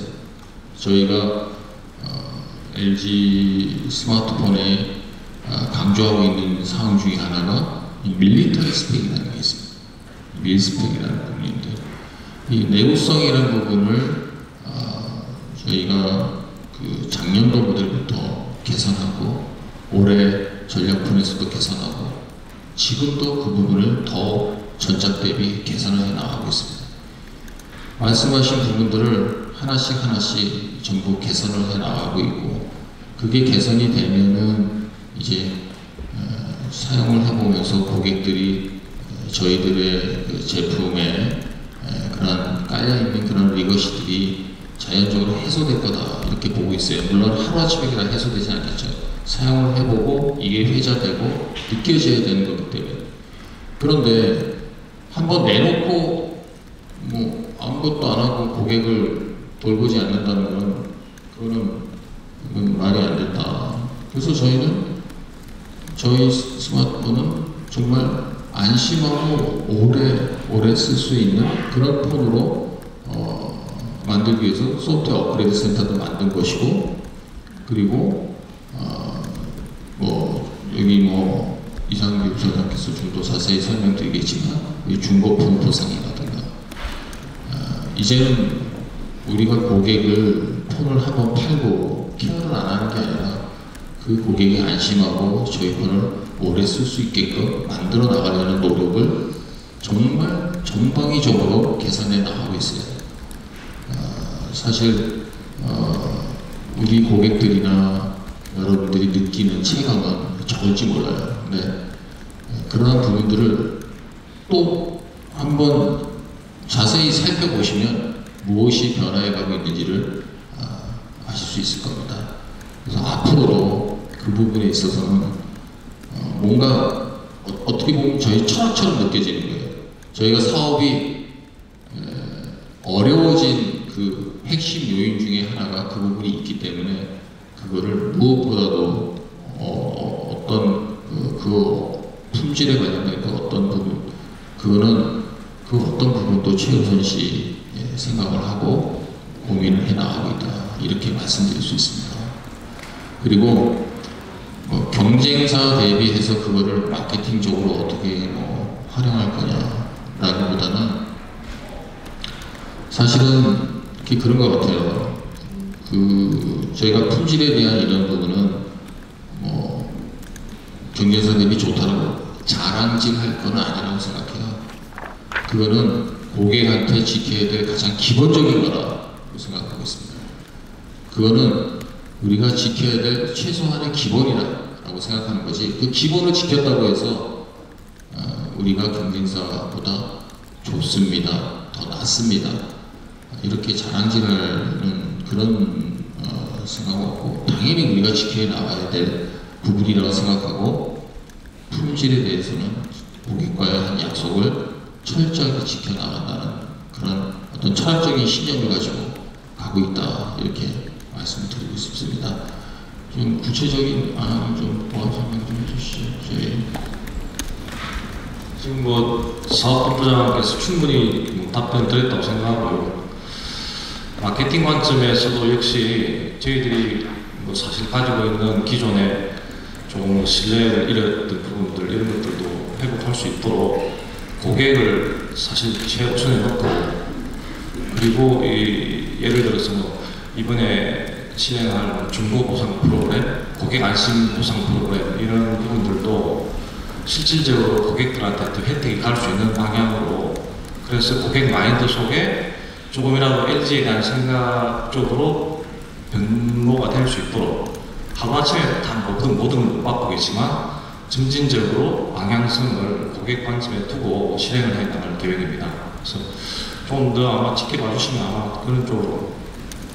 저희가 LG 스마트폰에 강조하고 있는 사항 중에 하나가 밀리터리 스펙이라는 게 있습니다. 밀스펙이라는 부분인데, 이 내구성이라는 부분을 저희가 그 작년도 모델부터 개선하고 올해 전략폰에서도 개선하고 지금도 그 부분을 더 전작 대비 개선을 해 나가고 있습니다. 말씀하신 부분들을 하나씩 전부 개선을 해 나가고 있고, 그게 개선이 되면은 이제 사용을 해보면서 고객들이 저희들의 그 제품에 그런 깔려있는 그런 리거시들이 자연적으로 해소될 거다 이렇게 보고 있어요. 물론 하루아침에 그냥 해소되지 않겠죠. 사용을 해보고 이게 회자되고 느껴져야 되는 거기 때문에. 그런데 한번 내놓고 뭐 아무것도 안 하고 고객을 돌보지 않는다는 건 그건 말이 안 된다. 그래서 저희는 저희 스마트폰은 정말 안심하고 오래 쓸 수 있는 그런 폰으로 만들기 위해서 소프트웨어 업그레이드 센터도 만든 것이고, 그리고 여기 이상규 부사장께서 좀 더 자세히 설명드리겠지만 이 중고폰 보상이라든가 이제는 우리가 고객을 폰을 한번 팔고 케어를 안 하는 게 아니라 그 고객이 안심하고 저희 폰을 오래 쓸 수 있게끔 만들어 나가려는 노력을 정말 전방위적으로 개선해 나가고 있어요. 사실 우리 고객들이나 여러분들이 느끼는 체감은 적을지 몰라요. 근데 그러한 부분들을 또 한번 자세히 살펴보시면 무엇이 변화해가고 있는지를 아실 수 있을 겁니다. 그래서 앞으로도 그 부분에 있어서는 뭔가 어떻게 보면 저희 철학처럼 느껴지는 거예요. 저희가 사업이 어려워진 그 핵심 요인 중에 하나가 그 부분이 있기 때문에 그거를 무엇보다도 어떤 그 품질에 관련된 그 어떤 부분, 그거는 그 어떤 부분도 최우선시 생각을 하고 고민을 해 나가고 있다, 이렇게 말씀드릴 수 있습니다. 그리고 경쟁사 대비해서 그거를 마케팅적으로 어떻게 활용할 거냐라기보다는 사실은 그런 것 같아요. 저희가 품질에 대한 이런 부분은 경쟁사 대비 좋다고 자랑질할 건 아니라고 생각해요. 그거는 고객한테 지켜야 될 가장 기본적인 거라고 생각하고 있습니다. 그거는 우리가 지켜야 될 최소한의 기본이라고 생각하는 거지, 그 기본을 지켰다고 해서 우리가 경쟁사보다 좋습니다, 더 낫습니다, 이렇게 자랑질하는 그런 생각은 없고, 당연히 우리가 지켜 나가야 될 부분이라고 생각하고, 품질에 대해서는 고객과의 한 약속을 철저하게 지켜나간다는 그런 어떤 철학적인 신념을 가지고 가고 있다, 이렇게 말씀을 드리고 싶습니다. 좀 구체적인 좀 더 설명 좀 해주시죠. 지금 사업본부장께서 충분히 답변 드렸다고 생각하고요. 마케팅 관점에서도 역시 저희들이 사실 가지고 있는 기존의 좀 신뢰를 잃었던 부분들, 이런 것들도 회복할 수 있도록 고객을 사실 최우선에 놓고, 그리고 예를 들어서 이번에 진행할 중고 보상 프로그램, 고객 안심 보상 프로그램, 이런 부분들도 실질적으로 고객들한테 더 혜택이 갈 수 있는 방향으로, 그래서 고객 마인드 속에 조금이라도 LG에 대한 생각 쪽으로 변모가 될 수 있도록 하루아침에 다 모든 걸 못 바꾸겠지만 점진적으로 방향성을 고객 관점에 두고 실행을 해 나갈 계획입니다. 그래서 좀 더 아마 지켜봐 주시면 아마 그런 쪽으로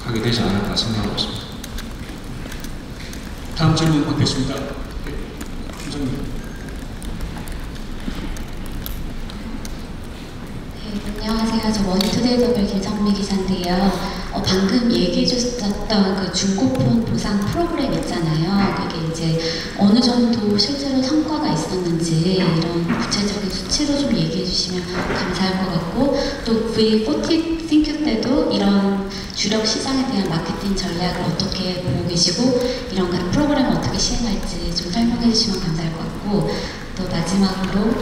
가게 되지 않을까 생각하고 있습니다. 다음 질문 받겠습니다. 부장님. 네, 안녕하세요. 저 머니투데이더블 김정미 기자인데요. 방금 얘기해 주셨던 그 중고폰 보상 프로그램 있잖아요. 그게 이제 어느 정도 실제로 성과가 있었는지 이런 구체적인 수치로 좀 얘기해 주시면 감사할 것 같고, 또 V40 띵큐 때도 이런 주력 시장에 대한 마케팅 전략을 어떻게 보고 계시고 이런 프로그램을 어떻게 시행할지 좀 설명해 주시면 감사할 것 같고, 또 마지막으로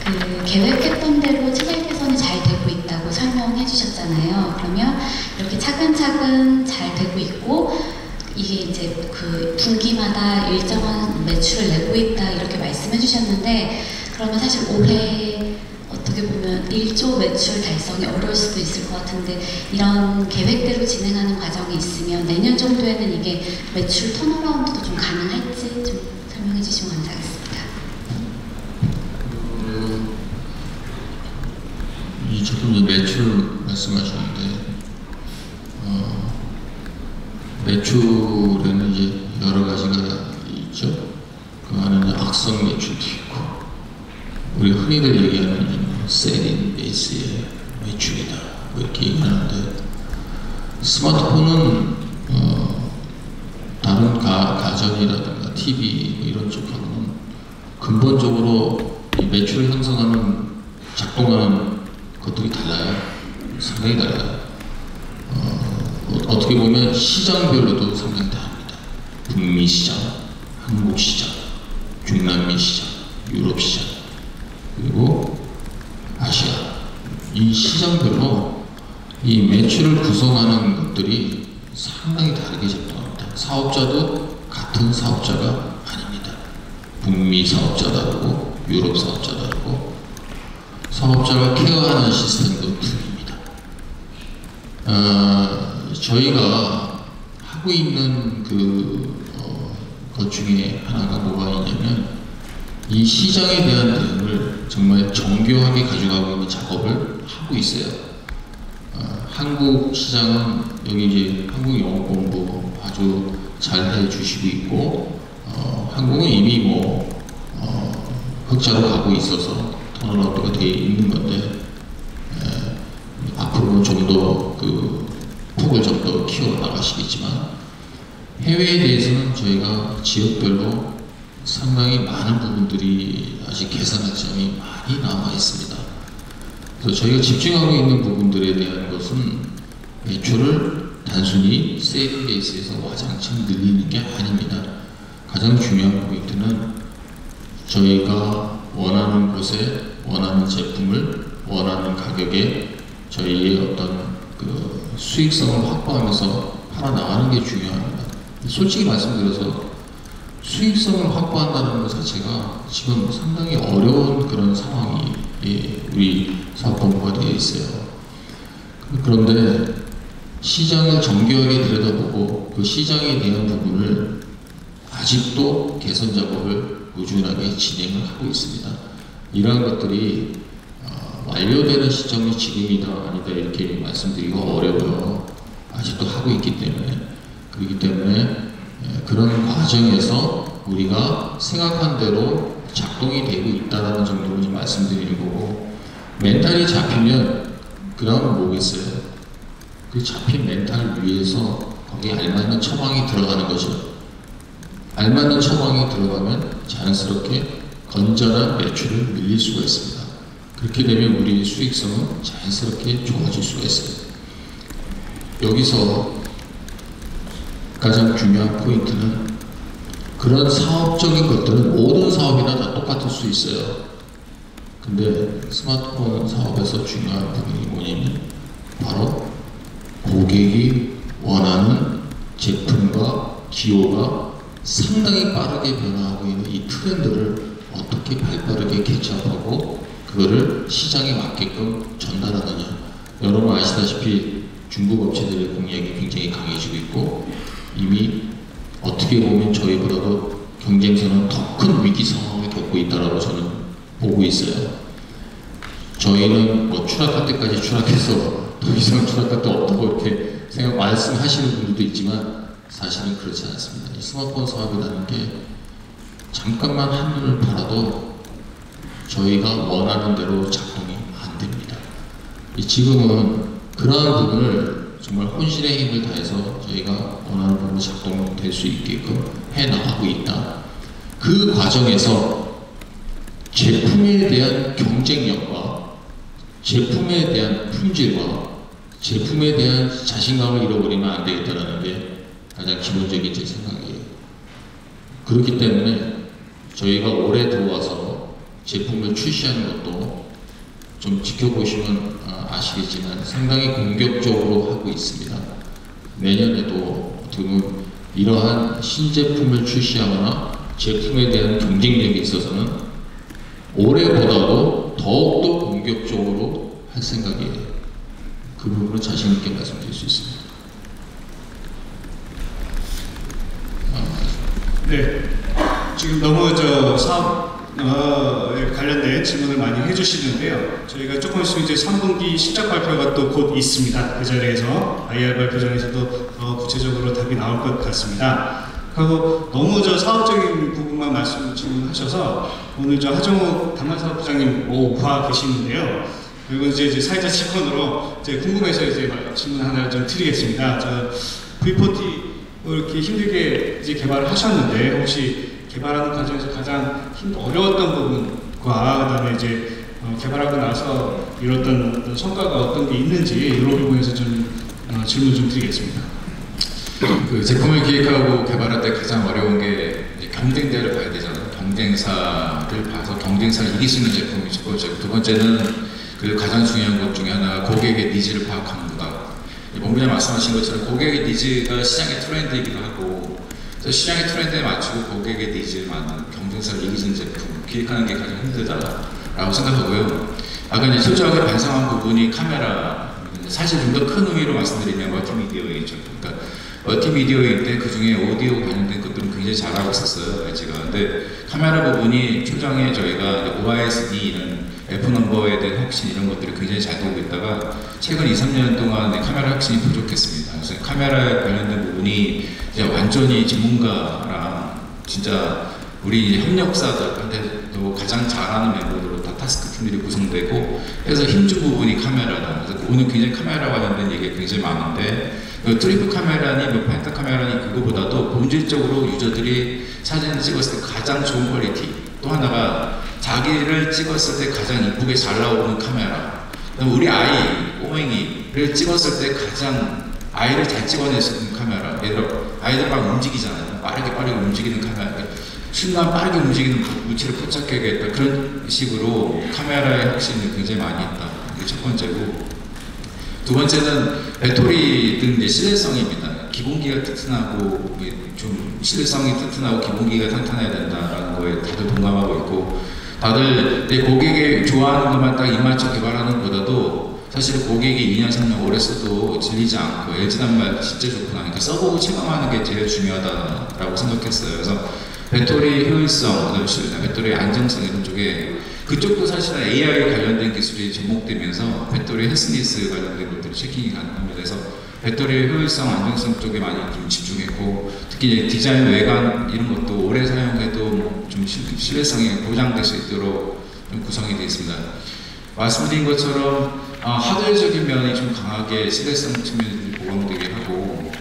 그 계획했던 대로 체질 개선이 잘 되고 있다고 설명해 주셨잖아요. 그러면 이렇게 차근차근 잘 되고 있고, 이게 이제 그 분기마다 일정한 매출을 내고 있다 이렇게 말씀해 주셨는데, 그러면 사실 올해 어떻게 보면 1조 매출 달성이 어려울 수도 있을 것 같은데, 이런 계획대로 진행하는 과정이 있으면 내년 정도에는 이게 매출 턴어라운드도 좀 가능할지 좀 설명해 주시면 감사하겠습니다. 조금 매출 말씀하셨는데, 매출에는 이제 여러 가지가 있죠. 그 안에는 악성 매출도 있고, 우리 흔히들 얘기하는 셀인 베이스의 매출이다, 이렇게 얘기하는데, 스마트폰은 다른 가전이라든가 TV 이런 쪽하고는 근본적으로 이 매출을 형성하는, 작동하는 것들이 달라요. 상당히 달라요. 어떻게 보면 시장별로도 상당히 다릅니다. 북미 시장, 한국 시장, 중남미 시장, 유럽 시장, 그리고 아시아, 이 시장별로 이 매출을 구성하는 것들이 상당히 다르게 작동합니다. 사업자도 같은 사업자가 아닙니다. 북미 사업자 다르고 유럽 사업자 다르고, 사업자가 케어하는 시스템도 틀립니다. 저희가 하고 있는 것 중에 하나가 뭐가 있냐면, 이 시장에 대한 대응을 정말 정교하게 가져가고 있는 작업을 하고 있어요. 한국 시장은 여기 이제 한국 영어 공부 아주 잘 해주시고 있고, 한국은 이미 흑자로 가고 있어서 턴어라운드가 되어 있는 건데, 앞으로는 좀 더 키워나가시겠지만 해외에 대해서는 저희가 지역별로 상당히 많은 부분들이 아직 개선할 점이 많이 남아 있습니다. 그래서 저희가 집중하고 있는 부분들에 대한 것은 매출을 단순히 세일링 베이스에서 와장창 늘리는 게 아닙니다. 가장 중요한 포인트는 저희가 원하는 곳에 원하는 제품을 원하는 가격에 저희의 어떤 그 수익성을 확보하면서 팔아나가는 게 중요합니다. 솔직히 말씀드려서 수익성을 확보한다는 것 자체가 지금 상당히 어려운 그런 상황이 우리 사업본부가 되어 있어요. 그런데 시장을 정교하게 들여다보고 그 시장에 대한 부분을 아직도 개선 작업을 꾸준하게 진행을 하고 있습니다. 이러한 것들이 완료되는 시점이 지금이다 아니다 이렇게 말씀드리기가 어려워요. 아직도 하고 있기 때문에. 그렇기 때문에 그런 과정에서 우리가 생각한 대로 작동이 되고 있다는 정도로 좀 말씀드리는 거고, 멘탈이 잡히면 그 다음은 뭐겠어요? 그 잡힌 멘탈 위에서 거기에 알맞는 처방이 들어가는 거죠. 알맞는 처방이 들어가면 자연스럽게 건전한 매출을 늘릴 수가 있습니다. 그렇게 되면 우리의 수익성은 자연스럽게 좋아질 수가 있어요. 여기서 가장 중요한 포인트는 그런 사업적인 것들은 모든 사업이나 다 똑같을 수 있어요. 근데 스마트폰 사업에서 중요한 부분이 뭐냐면 바로 고객이 원하는 제품과 기호가 상당히 빠르게 변화하고 있는 이 트렌드를 어떻게 발빠르게 캐치업하고 그거를 시장에 맞게끔 전달하느냐. 여러분 아시다시피 중국 업체들의 공략이 굉장히 강해지고 있고 이미 어떻게 보면 저희보다도 경쟁사는 더 큰 위기 상황을 겪고 있다라고 저는 보고 있어요. 저희는 뭐 추락할 때까지 추락해서 더 이상 추락할 데 없다고 이렇게 말씀하시는 분들도 있지만 사실은 그렇지 않습니다. 이 스마트폰 사업이라는 게 잠깐만 한눈을 팔아도 저희가 원하는 대로 작동이 안 됩니다. 지금은 그러한 부분을 정말 혼신의 힘을 다해서 저희가 원하는 부분으로 작동될 수 있게끔 해나가고 있다. 그 과정에서 제품에 대한 경쟁력과 제품에 대한 품질과 제품에 대한 자신감을 잃어버리면 안 되겠다는 게 가장 기본적인 제 생각이에요. 그렇기 때문에 저희가 올해 들어와서 제품을 출시하는 것도 좀 지켜보시면 아시겠지만 상당히 공격적으로 하고 있습니다. 내년에도 어떻게 보면 이러한 신제품을 출시하거나 제품에 대한 경쟁력에 있어서는 올해보다도 더욱더 공격적으로 할 생각이에요. 그 부분은 자신 있게 말씀드릴 수 있습니다. 네, 지금 너무 사업 관련된 질문을 많이 해주시는데요. 저희가 조금 있으면 이제 3분기 실적 발표가 또 곧 있습니다. 그 자리에서 IR 발표장에서도 더 구체적으로 답이 나올 것 같습니다. 그리고 너무 사업적인 부분만 질문하셔서 오늘 하정욱 단말사업부장님 오후와 계시는데요. 그리고 이제 사회자 직원으로 궁금해서 질문 하나 좀 드리겠습니다. V40 이렇게 힘들게 개발을 하셨는데 혹시 개발하는 과정에서 가장 어려웠던 부분과 그다음에 개발하고 나서 이뤘던 어떤 성과가 어떤 게 있는지 이런 부분에서 좀 질문 좀 드리겠습니다. 그 제품을 기획하고 개발할 때 가장 어려운 게 경쟁자를 봐야 되잖아요. 경쟁사를 봐서 경쟁사를 이길 수 있는 제품이 첫 번째고, 두 번째는 그 가장 중요한 것 중에 하나가 고객의 니즈를 파악하는 거다. 본부장 말씀하신 것처럼 고객의 니즈가 시장의 트렌드이기도 하고, 그래서 시장의 트렌드에 맞추고 고객의 니즈에 맞는 경쟁사를 이기는 제품 기획하는 게 가장 힘들다라고 생각하고요. 아까 이제 철저하게 반성한 부분이 카메라, 사실 좀 더 큰 의미로 말씀드리면 멀티미디어이죠. 그러니까 멀티미디어인데 그 중에 오디오 관련된 것들은 굉장히 잘하고 있었어요, LG가. 근데 카메라 부분이 초장에 저희가 OISD는 F넘버에 대한 혁신 이런 것들이 굉장히 잘 되고 있다가 최근 2, 3년 동안 카메라 혁신이 부족했습니다. 그래서 카메라에 관련된 부분이 이제 완전히 전문가랑 진짜 우리 협력사들한테도 가장 잘하는 멤버들로 다 타스크팀들이 구성되고 해서 힘준 부분이 카메라다. 그래서 오늘 굉장히 카메라 관련된 얘기가 굉장히 많은데 트리플 카메라니 뭐 펜타 카메라니 그거보다도 본질적으로 유저들이 사진을 찍었을 때 가장 좋은 퀄리티, 또 하나가 자기를 찍었을 때 가장 이쁘게 잘 나오는 카메라, 우리 아이 꼬맹이를 찍었을 때 가장 아이를 잘 찍어낼 수 있는 카메라. 예를 들어 아이들 막 움직이잖아요. 빠르게 움직이는 카메라, 순간 빠르게 움직이는 물체를 포착해야겠다, 그런 식으로 카메라의 혁신이 굉장히 많이 있다. 이게 첫 번째고, 두 번째는 배터리 등 이제 실내성입니다. 기본기가 튼튼하고 좀 실내성이 튼튼하고 기본기가 탄탄해야 된다라는 거에 다들 동감하고 있고, 다들 내 고객이 좋아하는 것만 딱 입맞춰 개발하는 것보다도 사실 고객이 2년 3년 오래 써도 질리지 않고 LG 단말 진짜 좋구나, 그러니까 써보고 체감하는 게 제일 중요하다라고 생각했어요. 그래서 배터리 효율성, 배터리 안정성 이런 쪽에, 그쪽도 사실은 AI 관련된 기술이 접목되면서 배터리 헬스니스 관련된 것들이 체킹이 가능합니다. 그래서 배터리 효율성, 안정성 쪽에 많이 좀 집중했고, 특히 디자인, 외관 이런 것도 오래 사용해도 좀 신뢰성이 보장될 수 있도록 좀 구성이 되어 있습니다. 말씀드린 것처럼 하드웨어적인 면이 좀 강하게 신뢰성 측면이 보강되게 하고,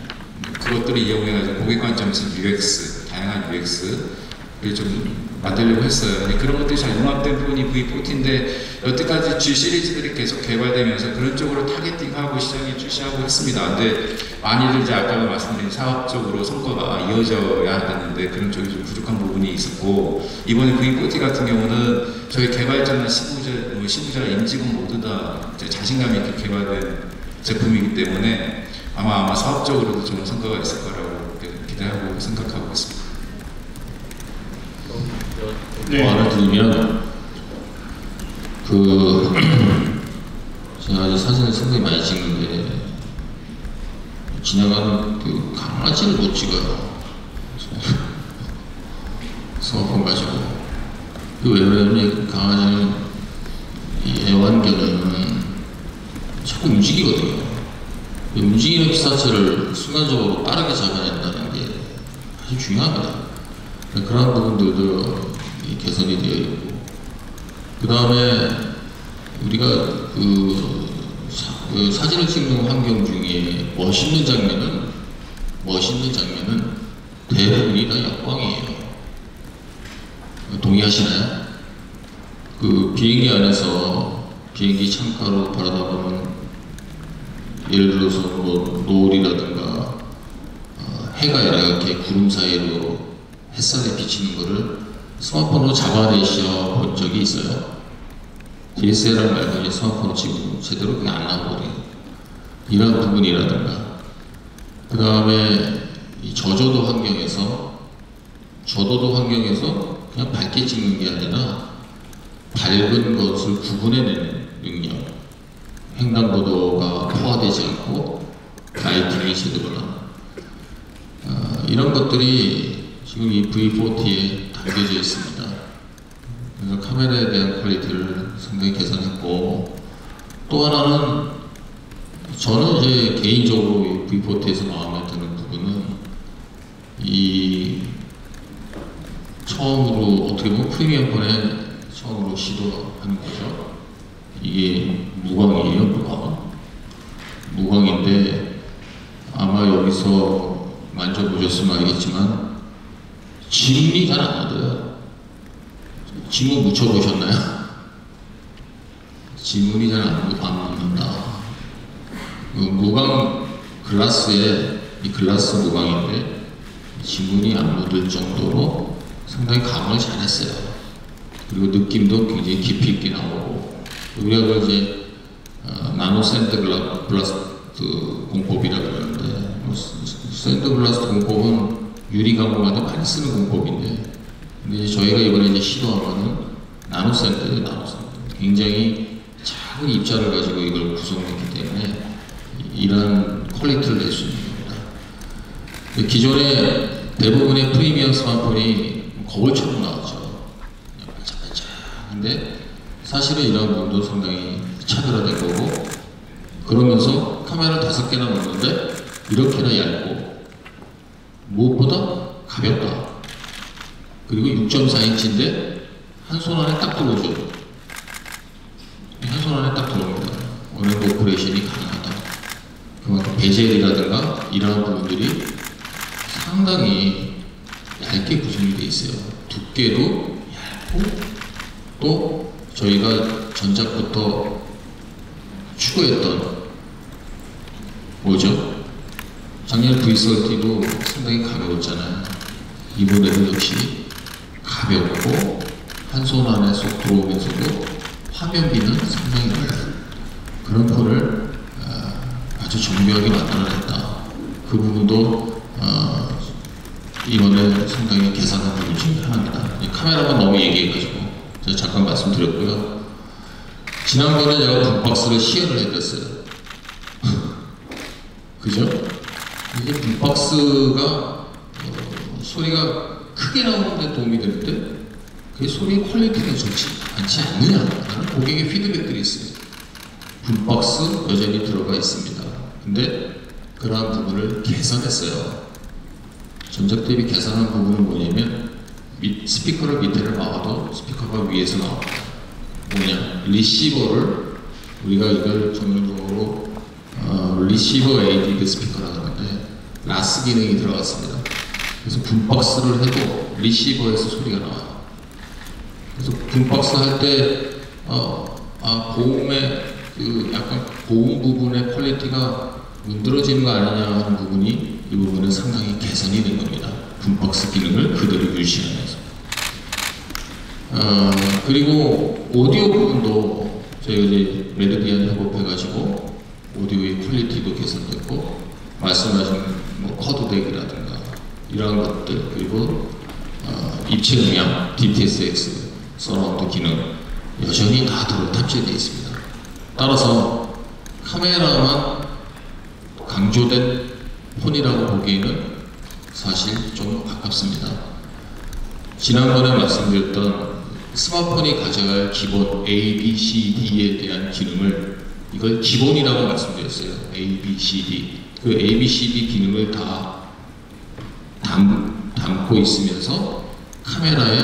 그것들을 이용해가지고 고객 관점에서 UX, 다양한 UX를 좀 만들려고 했어요. 근데 그런 것들이 잘 융합된 부분이 V40인데, 여태까지 G 시리즈들이 계속 개발되면서 그런 쪽으로 타겟팅하고 시장에 출시하고 했습니다. 근데 많이들 이제 아까 말씀드린 사업적으로 성과가 이어져야 되는데 그런 쪽이 좀 부족한 부분이 있었고, 이번에 V40 같은 경우는 저희 개발자나 실무자, 임직원 모두 다 자신감 있게 개발된 제품이기 때문에 아마 사업적으로도 좋은 성과가 있을 거라고 기대하고 생각하고 있습니다. 말을 드리면 제가 이제 사진을 상당히 많이 찍는데 지나가는 강아지를 못 찍어요. 스마트폰 가지고. 왜 그러냐면 강아지는 이 애완견은 자꾸 움직이거든요. 움직이는 피사체를 순간적으로 빠르게 잡아낸다는 게 아주 중요합니다. 그런 부분들도 개선이 되어 있고, 그 다음에 우리가 사진을 찍는 환경 중에 멋있는 장면은 대부분이 다 역광이에요. 동의하시나요? 비행기 안에서 비행기 창가로 바라다보면, 예를 들어서 뭐 노을이라든가 해가 이렇게 구름 사이로 햇살에 비치는 거를 스마트폰으로 잡아내셔 본 적이 있어요? DSLR 말고 이제 스마트폰 지금 제대로 그게 안 나오거든요. 이런 부분이라든가, 그 다음에 이 저조도 환경에서 그냥 밝게 찍는 게 아니라 밝은 것을 구분해내는 능력, 횡단보도가 포화되지 않고 라이팅이 제대로 나는 이런 것들이 지금 이 V40에 담겨져 있습니다. 그래서 카메라에 대한 퀄리티를 상당히 개선했고, 또 하나는 저는 이제 개인적으로 이 V40에서 마음에 드는 부분은 이 처음으로 어떻게 보면 프리미엄폰에 처음으로 시도하는 거죠. 이게 무광이에요, 무광인데 아마 여기서 만져보셨으면 알겠지만 지문이 잘 안 묻어요. 지문 묻혀보셨나요? 지문이 잘 안 묻는다. 무광 글라스에, 이 글라스 무광인데 지문이 안 묻을 정도로 상당히 감을 잘 했어요. 그리고 느낌도 굉장히 깊이 있게 나오고, 우리가 이제 나노 샌드블라스트 공법이라고 하는데, 샌드블라스트 공법은 유리감으로 많이 쓰는 공법인데, 근데 이제 저희가 이번에 이제 시도하면은 나노샌드 굉장히 작은 입자를 가지고 이걸 구성했기 때문에 이런 퀄리티를 낼 수 있는 겁니다. 기존에 대부분의 프리미엄 스마트폰이 거울처럼 나왔죠. 반짝반짝한데 사실은 이런 부분도 상당히 차별화된 거고, 그러면서 카메라를 5개나 넣는데 이렇게나 얇고 무엇보다 가볍다. 그리고 6.4인치인데 한 손 안에 딱 들어오죠. 그만큼 베젤이라든가 이러한 부분들이 상당히 얇게 구성이 되어 있어요. 두께도 얇고 또 저희가 전작부터 추구했던 뭐죠? 작년 V30도 상당히 가벼웠잖아요. 이번에도 역시 가볍고 한 손 안에 쏙 들어오면서도 화면비는 상당히 넓은 그런 폰을 아주 정교하게 만들어냈다. 그 부분도 이번에 상당히 개선한 부분 중에 하나입니다. 카메라만 너무 얘기해가지고 제가 잠깐 말씀드렸고요. 지난번에 제가 붐박스를 시연을 해드렸어요. 그죠? 이게 붐박스가 소리가 크게 나오는데 도움이 되는데 그 소리의 퀄리티가 좋지 않지 않느냐라는 고객의 피드백들이 있어요. 붐박스 여전히 들어가 있습니다. 근데 그러한 부분을 개선했어요. 전작 대비 개선한 부분은 뭐냐면 스피커를 밑에를 막아도 스피커가 위에서 나옵니다. 뭐냐? 리시버를 우리가 이걸 전문적으로 리시버 에이디드 스피커라고 하는데 라스 기능이 들어갔습니다. 그래서 붐박스를 해도 리시버에서 소리가 나와요. 그래서 붐박스 할 때 고음의 그 약간 고음 부분의 퀄리티가 문드러지는 거 아니냐 하는 부분이 이 부분은 상당히 개선이 된 겁니다. 붐박스 기능을 그대로 유지하면서. 그리고 오디오 부분도 저희가 이제 메르디안 협업해가지고 오디오의 퀄리티도 개선됐고 말씀하신 뭐 쿼드덱이라든가 이러한 것들 그리고 입체 음향, DTSX, 서라운드 기능 여전히 다 탑재되어 있습니다. 따라서 카메라만 강조된 폰이라고 보기에는 사실 좀 아깝습니다. 지난번에 말씀드렸던 스마트폰이 가져갈 기본 A, B, C, D에 대한 기능을 이걸 기본이라고 말씀드렸어요. A, B, C, D. 그 A, B, C, D 기능을 다 담고 있으면서 카메라에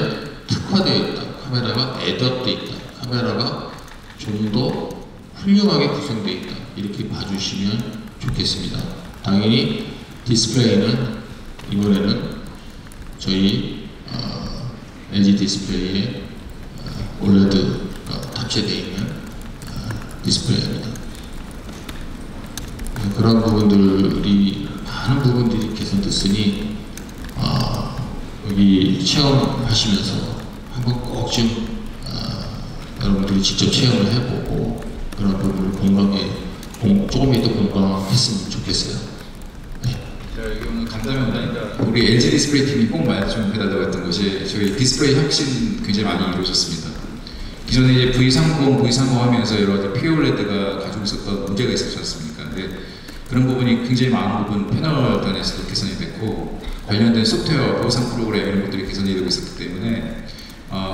특화되어 있다. 카메라가 애드업되어 있다. 카메라가 좀 더 훌륭하게 구성되어 있다. 이렇게 봐주시면 좋겠습니다. 당연히 디스플레이는 이번에는 저희 LG 디스플레이에 OLED가 탑재되어 있는 디스플레이입니다. 그런 부분들이 많은 부분들이 개선됐으니 여기 체험하시면서 한번 꼭 좀 여러분들이 직접 체험을 해보고 그런 부분을 조금이라도 공감했으면 좋겠어요. 네. 오늘 간담회보다 우리 LG 디스플레이 팀이 꼭 말씀 해달라고 했던 것이 저희 디스플레이 혁신 굉장히 많이 이루어졌습니다. 기존에 이제 V30, V30 하면서 여러 가지 POLED가 가지고 있었던 문제가 있었지 않습니까? 근데 그런 부분이 굉장히 많은 부분 패널 단에서도 개선이 됐고 관련된 소프트웨어, 보상 프로그램 이런 것들이 개선이 되고 있었기 때문에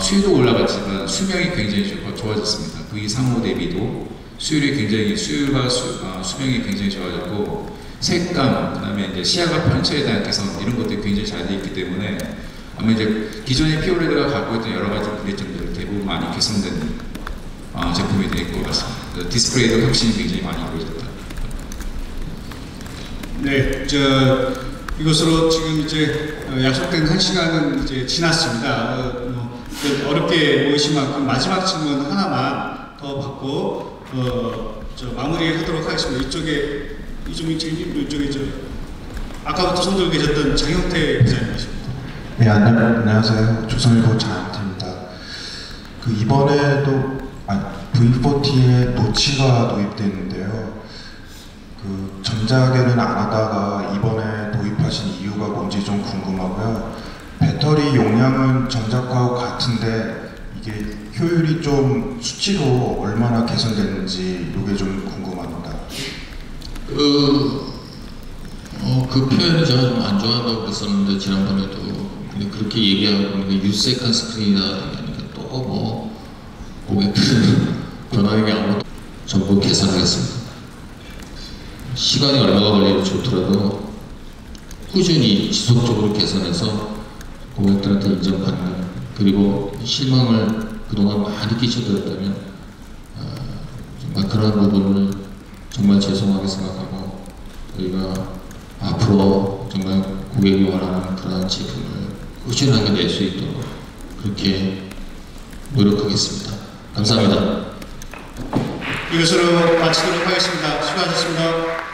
수율도 올라갔지만 수명이 굉장히 좋아졌습니다. V35 대비도 수율과 수명이 굉장히 좋아졌고 색감, 그다음에 이제 시야가 편차에 대한 개선 이런 것들이 굉장히 잘 되어 있기 때문에 아마 이제 기존의 POLED가 갖고 있던 여러 가지 문제점들을 대부분 많이 개선된 제품이 될 것 같습니다. 디스플레이도 혁신이 굉장히 많이 이루어졌다. 네, 이것으로 지금 이제 약속된 1시간은 이제 지났습니다. 어렵게 모이신 만큼 마지막 질문 하나만 더 받고 마무리하도록 하겠습니다. 이쪽에 아까부터 손 들고 계셨던 장형태 기자님이십니다. 네, 안녕하세요. 조선일보 장형태입니다. 이번에도 V40에 노치가 도입됐는데요. 전작에는 안 하다가 이번에 도입하신 이유가 뭔지 좀 궁금하고요. 배터리 용량은 전작하고 같은데 이게 효율이 좀 수치로 얼마나 개선됐는지 이게 좀 궁금합니다. 그 표현을 제가 좀 안 좋아한다고 그랬었는데 지난번에도 근데 그렇게 얘기하고 보니까 유세컨 스크린이다 하니까 또 뭐 고객들은 변화하는 게 아무것도 전부 개선하겠습니다. 시간이 얼마가 걸려도 좋더라도 꾸준히 지속적으로 개선해서 고객들한테 인정받는 그리고 실망을 그동안 많이 끼쳐드렸다면 정말 그런 부분을 정말 죄송하게 생각하고 저희가 앞으로 정말 고객이 원하는 그러한 제품을 꾸준하게 낼 수 있도록 그렇게 노력하겠습니다. 감사합니다. 이것으로 마치도록 하겠습니다. 수고하셨습니다.